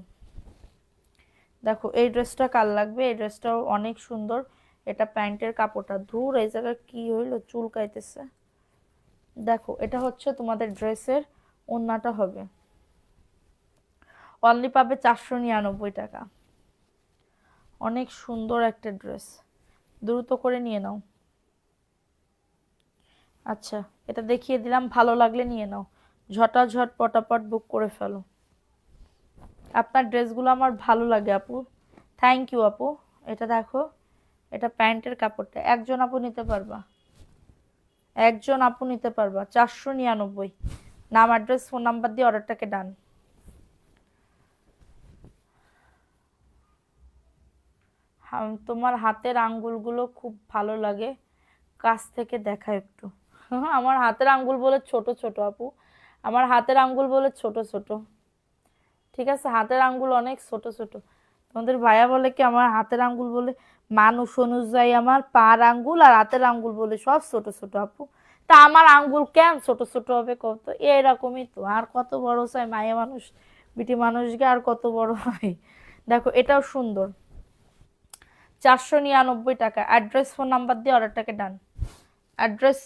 দেখো এই ড্রেসটা কার লাগবে, এই ড্রেসটাও অনেক সুন্দর। এটা প্যান্টের কাপড়টা, ধুর এই জায়গায় কি হইলো, চুলকাইতেছে। দেখো এটা হচ্ছে তোমাদের ড্রেসের ওড়নাটা হবে, অনলি পাবে 499 টাকা। অনেক সুন্দর একটা ড্রেস, দ্রুত করে নিয়ে নাও। আচ্ছা, এটা দেখিয়ে দিলাম, ভালো লাগলে নিয়ে নাও, ঝটাঝট পটাপট বুক করে ফেলো। আপনার ড্রেসগুলো আমার ভালো লাগে আপু, থ্যাংক ইউ আপু। এটা দেখো, এটা প্যান্টের কাপড়টা, একজন আপু নিতে পারবা, একজন আপু নিতে পারবা, 499। নাম, অ্যাড্রেস, ফোন নাম্বার দিয়ে অর্ডারটাকে ডান। তোমার হাতের আঙ্গুলগুলো খুব ভালো লাগে, কাছ থেকে দেখা একটু। আমার হাতের আঙ্গুল বলে ছোট ছোট আপু, আমার হাতের আঙ্গুল বলে ছোট ছোট, ঠিক আছে। হাতের আঙ্গুল অনেক ছোট ছোট। তোমাদের ভাইয়া বলে কি আমার হাতের আঙ্গুল বলে, মানুষ অনুযায়ী আমার পার আঙ্গুল আর হাতের আঙ্গুল বলে সব ছোট ছোট আপু। তা আমার আঙ্গুল কেন ছোট ছোট হবে কত? এরকমই তো, আর কত বড় চাই, মায়া মানুষ বিটি মানুষকে আর কত বড় হয়। দেখো এটাও সুন্দর, 499 টাকা। অ্যাড্রেস, ফোন নাম্বার দিয়ে অর্ডারটাকে ডান। অ্যাড্রেস,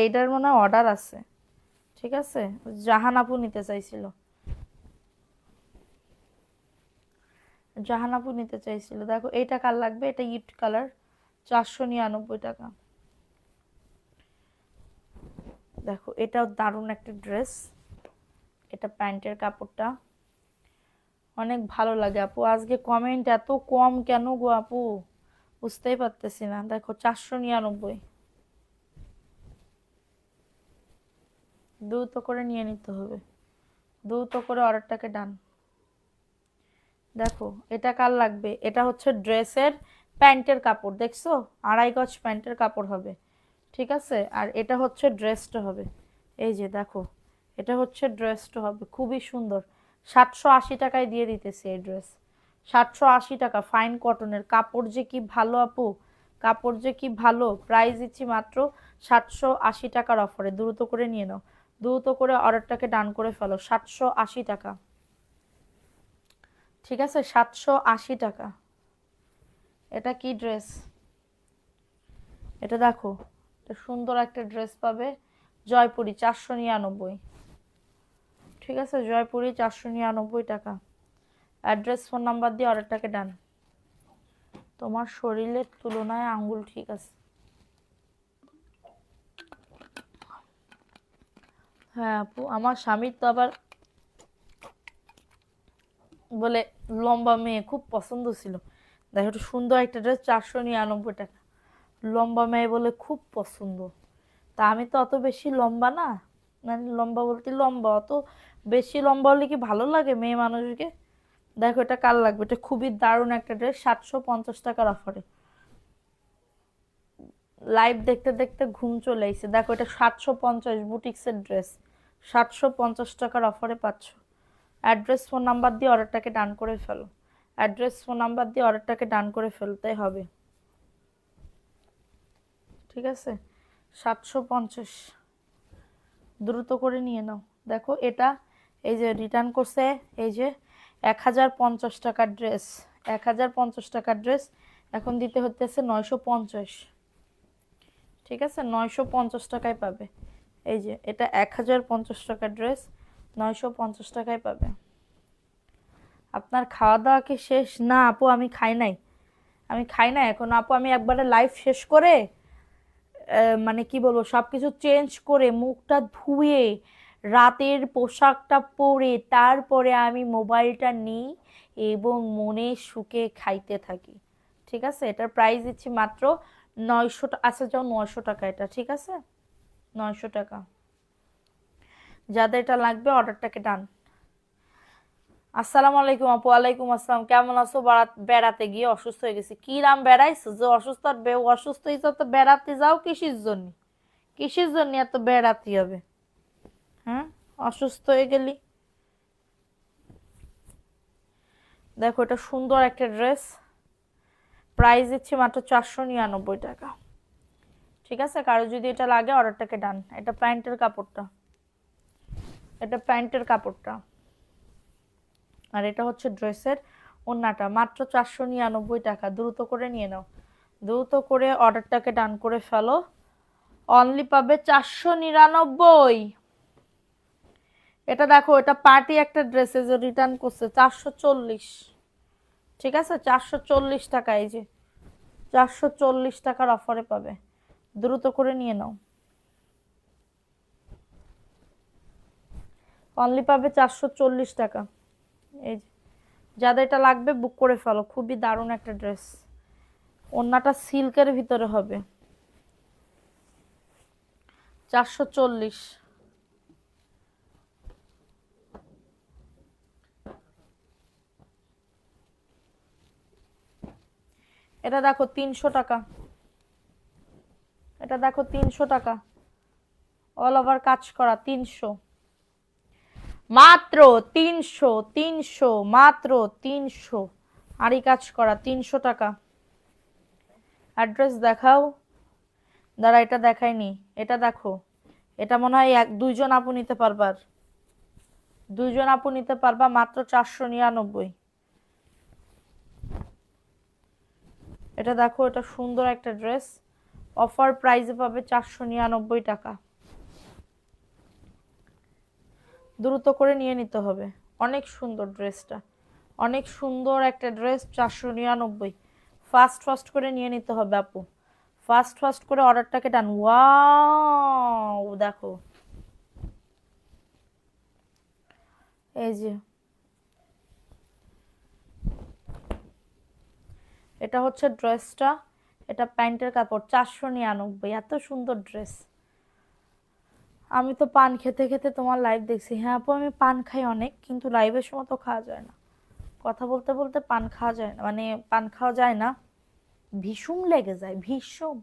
এটার মনে হয় অর্ডার আছে, ঠিক আছে। জাহান আপু নিতে চাইছিল, জাহান আপু নিতে চাইছিল। দেখো এইটা কার লাগবে, এটা ইট কালার, 499 টাকা। দেখো এটাও দারুণ একটা ড্রেস, এটা প্যান্টের কাপড়টা অনেক ভালো লাগে আপু। আজকে কমেন্ট এত কম কেন গো আপু, বুঝতেই পারতেছি না। দেখো 499, দ্রুত করে নিয়ে নিতে হবে, দ্রুত করে অর্ডারটাকে ডান। দেখো এটা কার লাগবে, এটা হচ্ছে ড্রেসের প্যান্টের কাপড়, দেখছো 2.5 গজ প্যান্টের কাপড় হবে, ঠিক আছে। আর এটা হচ্ছে ড্রেসটা হবে, এই যে দেখো, এটা হচ্ছে ড্রেসটা হবে, খুবই সুন্দর। 780 টাকায় দিয়ে দিতেছি এই ড্রেস, 780 টাকা। ফাইন কটনের কাপড়, যে কি ভালো আপু, কাপড় যে কি ভালো। প্রাইস দিচ্ছি মাত্র 780 টাকার অফারে, দ্রুত করে নিয়ে নাও, দ্রুত করে অর্ডারটাকে ডান করে ফেলো। 780 টাকা, ঠিক আছে, 780 টাকা। এটা কি ড্রেস, এটা দেখো, এটা সুন্দর একটা ড্রেস পাবে, জয়পুরি, 499, ঠিক আছে। জয়পুরি 499 টাকা। অ্যাড্রেস, ফোন নাম্বার দিয়ে অর্ডারটাকে ডান। তোমার শরীরের তুলনায় আঙ্গুল ঠিক আছে, হ্যাঁ আপু। আমার স্বামীর তো আবার বলে লম্বা মেয়ে খুব পছন্দ ছিল। দেখো একটু সুন্দর একটা ড্রেস, 499 টাকা, লম্বা মেয়ে বলে খুব পছন্দ। তা আমি তো অত বেশি লম্বা না, মানে লম্বা বলতে লম্বা, অত বেশি লম্বা হলে কি ভালো লাগে মেয়ে মানুষকে? দেখো এটা কার লাগবে, এটা খুবই দারুণ একটা ড্রেস, 750 টাকার অফারে। লাইভ দেখতে দেখতে ঘুম চলে এসেছে। দেখো এটা 750 বুটিক্সের ড্রেস, 750 টাকার অফারে পাচ্ছ। অ্যাড্রেস ফোন নাম্বার দিয়ে অর্ডারটাকে ডান করে ফেলো, অ্যাড্রেস ফোন নাম্বার দিয়ে অর্ডারটাকে ডান করে ফেলতে হবে, ঠিক আছে? 750, দ্রুত করে নিয়ে নাও। দেখো এটা এই যে রিটার্ন করছে, এই যে 1050 টাকার ড্রেস, 1050 টাকার ড্রেস এখন দিতে হতেছে 950, ঠিক আছে? 950 টাকায় পাবে। এই যে এটা 1050 টাকার ড্রেস 950 টাকায় পাবে। আপনার খাওয়া দাওয়া কি শেষ? না আপু আমি খাই নাই, আমি খাই না এখন আপু। আমি একবারে লাইভ শেষ করে মানে কি বলবো সব কিছু চেঞ্জ করে মুখটা ধুয়ে রাতের পোশাকটা পরে তারপরে আমি মোবাইলটা নিই এবং মনে সুখে খাইতে থাকি, ঠিক আছে? এটার প্রাইস দিচ্ছি মাত্র 900 টাকা। আচ্ছা যাও 900 টাকা এটা, ঠিক আছে? 900 টাকা। যাদের এটা লাগবে অর্ডারটাকে ডান। আসসালামু আলাইকুম আপু। ওয়ালাইকুম আসসালাম, কেমন আছো? বেড়াতে গিয়ে অসুস্থ হয়ে গেছি। কি রাম বেড়াইছো যে অসুস্থ? আর অসুস্থ হয়েছো তো বেড়াতে যাও কিসের জন্য? কিসের জন্য এত বেড়াতে হবে? হ্যাঁ, অসুস্থ হয়ে গেলি। দেখো এটা সুন্দর একটা ড্রেস, প্রাইস দিচ্ছি মাত্র 499 টাকা, ঠিক আছে? কারো যদি এটা লাগে অর্ডারটাকে ডান। এটা প্যান্টের কাপড়টা, এটা প্যান্টের কাপড়টা, আর এটা হচ্ছে ড্রেসের ওড়নাটা। মাত্র 499 টাকা, দ্রুত করে নিয়ে নাও, দ্রুত করে অর্ডারটাকে ডান করে ফেলো। অনলি পাবে 499। এটা দেখো এটা পার্টি একটা ড্রেস, যে রিটার্ন করছে 440, ঠিক আছে? 440 টাকা, এই যে 440 টাকার অফারে পাবে, দ্রুত করে নিয়ে নাও। অনলি পাবে 440 টাকা। এই যে যাদের এটা লাগবে বুক করে ফেলো, খুবই দারুণ একটা ড্রেস। ওড়নাটা সিল্কের ভিতরে হবে, 440। এটা দেখো 300 টাকা, এটা দেখো 300 টাকা, অল ওভার কাজ করা 300, মাত্র 300, 300, মাত্র 300, আরই কাজ করা 300 টাকা। অ্যাড্রেস দেখাও, দাঁড়া এটা দেখাইনি, এটা দেখো। এটা মনে হয় দুইজন আপু নিতে পারবার, দুইজন আপু নিতে পারবা, মাত্র 499। এটা দেখো এটা সুন্দর একটা ড্রেস, অফার প্রাইসে পাবে 499 টাকা, দ্রুত করে নিয়ে নিতে হবে। অনেক সুন্দর ড্রেসটা, অনেক সুন্দর একটা ড্রেস, 499। ফাস্ট ফাস্ট করে নিয়ে নিতে হবে আপু, ফাস্ট ফাস্ট করে অর্ডারটাকে ডান। ওয়াও দেখো, এই যে এটা হচ্ছে ড্রেসটা, এটা প্যান্টের কাপড়, 499। এত সুন্দর ড্রেস। আমি তো পান খেতে খেতে তোমার লাইভ দেখছি। হ্যাঁ আপু আমি পান খাই অনেক, কিন্তু লাইভের সময় তো খাওয়া যায় না, কথা বলতে বলতে পান খাওয়া যায় না, মানে পান খাওয়া যায় না, ভীষণ লেগে যায় ভীষণ।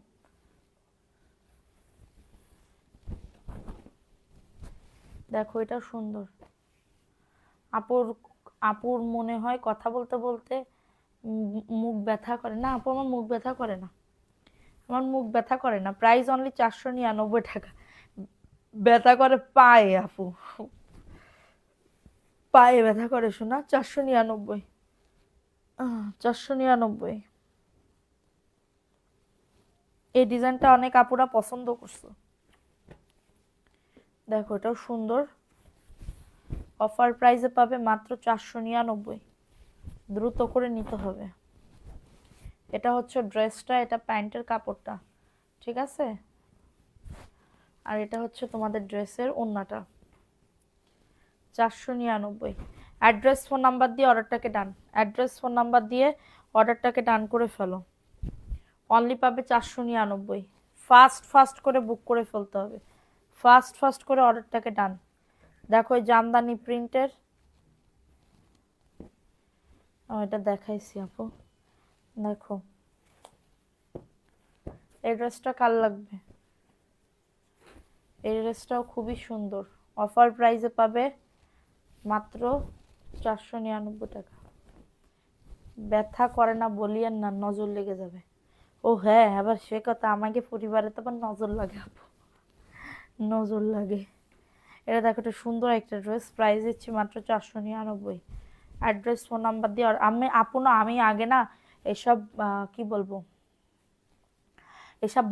দেখো এটা সুন্দর। আপুর আপুর মনে হয় কথা বলতে বলতে মুখ ব্যথা করে না? আপু আমার মুখ ব্যথা করে না, আমার মুখ ব্যথা করে না। প্রাইস অনলি 499 টাকা। ব্যথা করে পায়ে আপু, পায়ে ব্যথা করে শোনা। 499, 499। এই ডিজাইনটা অনেক আপুরা পছন্দ করছে। দেখো এটাও সুন্দর, অফার প্রাইসে পাবে মাত্র 499, দ্রুত করে নিতে হবে। এটা হচ্ছে ড্রেসটা, এটা প্যান্টের কাপড়টা, ঠিক আছে? আর এটা হচ্ছে তোমাদের ড্রেসের ওড়নাটা, 499। অ্যাড্রেস ফোন নাম্বার দিয়ে অর্ডারটাকে ডান, অ্যাড্রেস ফোন নাম্বার দিয়ে অর্ডারটাকে ডান করে ফেলো। অনলি পাবে 499। ফাস্ট ফাস্ট করে বুক করে ফেলতে হবে, ফাস্ট ফাস্ট করে অর্ডারটাকে ডান। দেখো এই জামদানি প্রিন্টের, এটা দেখাইছি আপু, দেখো এই ড্রেসটা কার লাগবে? এই ড্রেসটাও খুবই সুন্দর, অফার প্রাইসে পাবে মাত্র 499 টাকা। ব্যথা করে না বলিয়েন না, নজর লেগে যাবে। ও হ্যাঁ, আবার সে কথা, আমাকে পরিবারে তো আবার নজর লাগে আপু, নজর লাগে। এটা দেখো, একটা সুন্দর একটা ড্রেস, প্রাইস দিচ্ছি মাত্র 499। অ্যাড্রেস, ফোন নাম্বার দিয়ে। আর আমি আপু না, আমি আগে না এসব কি বলবো, এসব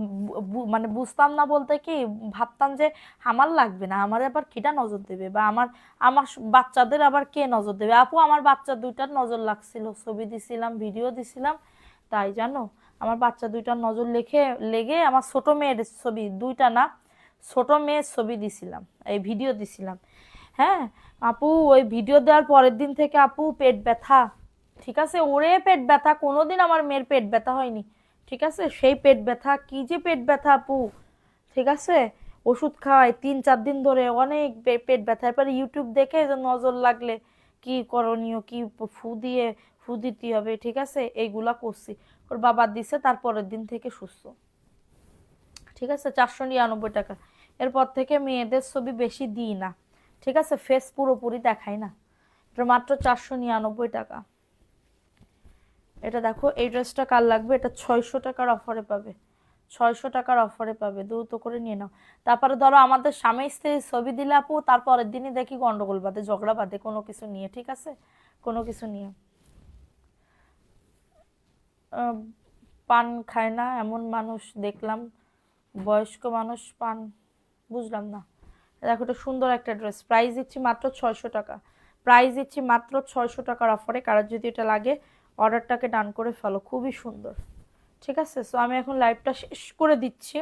মানে বুঝতাম না বলতে কি, ভাবতাম যে আমার লাগবে না, আমার আবার কিটা নজর দেবে, বা আমার আমার বাচ্চাদের আবার কে নজর দেবে। আপু আমার বাচ্চা দুইটার নজর লাগছিল, ছবি দিছিলাম, ভিডিও দিছিলাম, তাই জানো আমার বাচ্চা দুইটার নজর লেগে আমার ছোট মেয়ের ছবি, দুইটা না, ছোট মেয়ের ছবি দিছিলাম, এই ভিডিও দিছিলাম। হ্যাঁ আপু, ওই ভিডিও দেওয়ার পরের দিন থেকে আপু পেট ব্যথা, ঠিক আছে, ওরে পেট ব্যথা, কোনোদিন আমার মেয়ের পেট ব্যথা হয়নি, ঠিক আছে, সেই পেট ব্যথা, কি যে পেট ব্যথা আপু, ঠিক আছে, ওষুধ খাওয়াই 3-4 দিন ধরে, অনেক পেট ব্যথা। এরপরে ইউটিউব দেখে যে নজর লাগলে কি করণীয়, কি ফু দিতে হবে, ঠিক আছে, এইগুলা করছি। ওর বাবা দিছে, তারপরের দিন থেকে সুস্থ, ঠিক আছে। 499 টাকা। এরপর থেকে মেয়েদের ছবি বেশি দিই না, ঠিক আছে, ফেস পুরোপুরি দেখাই না। এটা মাত্র 499 টাকা। এটা দেখো, এই ড্রেসটা কার লাগবে? এটা 600 টাকার অফারে পাবে, 600 টাকার অফারে পাবে, দ্রুত করে নিয়ে নাও। তারপরে ধরো আমাদের স্বামী স্ত্রীর ছবি দিলে আপু, তারপরের দিনই দেখি গন্ডগোল বাঁধে, ঝগড়া বাঁধে কোনো কিছু নিয়ে, ঠিক আছে, কোনো কিছু নিয়ে। পান খায় না এমন মানুষ দেখলাম, বয়স্ক মানুষ পান, বুঝলাম না। দেখো, এটা সুন্দর একটা ড্রেস, প্রাইস দিচ্ছি মাত্র 600 টাকা, প্রাইস দিচ্ছি মাত্র 600 টাকার অফারে। কারোর যদি এটা লাগে অর্ডারটাকে ডান করে ফেলো, খুবই সুন্দর, ঠিক আছে। সো আমি এখন লাইভটা শেষ করে দিচ্ছি।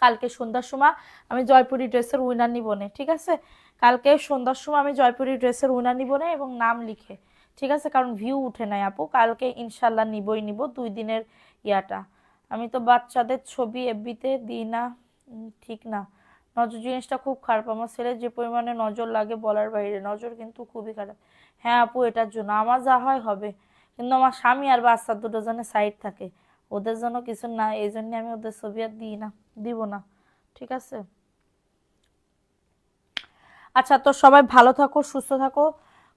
কালকে সন্ধ্যার সময় আমি জয়পুরি ড্রেসের উইনার নিব না, ঠিক আছে, কালকে সন্ধ্যার সময় আমি জয়পুরি ড্রেসের উইনার নিব না, এবং নাম লিখে, ঠিক আছে, কারণ ভিউ উঠে নাই আপু, কালকে ইনশাল্লাহ নিবই নিব 2 দিনের ইয়াটা। আমি তো বাচ্চাদের ছবি এফবিতে দিই না, ঠিক না, নজর জিনিসটা খুব খারাপ, আমার ছেলের যে পরিমাণে নজর লাগে বলার বাইরে, নজর কিন্তু খুবই খারাপ। হ্যাঁ আপু, এটার জন্য আমার যা হয় হবে, কিন্তু আমার স্বামী আর বাচ্চা দুটো জনের সাইড থাকে, ওদের জন্য কিছু না, এই জন্য আমি ওদের ছবি আর দিই না, দিব না, ঠিক আছে। আচ্ছা, তো সবাই ভালো থাকো, সুস্থ থাকো,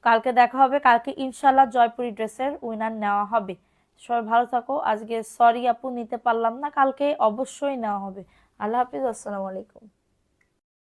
কালকে দেখা হবে, কালকে ইনশাল্লাহ জয়পুরি ড্রেসের উইনার নেওয়া হবে। সবাই ভালো থাকো, আজকে সরি আপু নিতে পারলাম না, কালকে অবশ্যই নেওয়া হবে। আল্লাহ হাফিজ, আসসালামু আলাইকুম।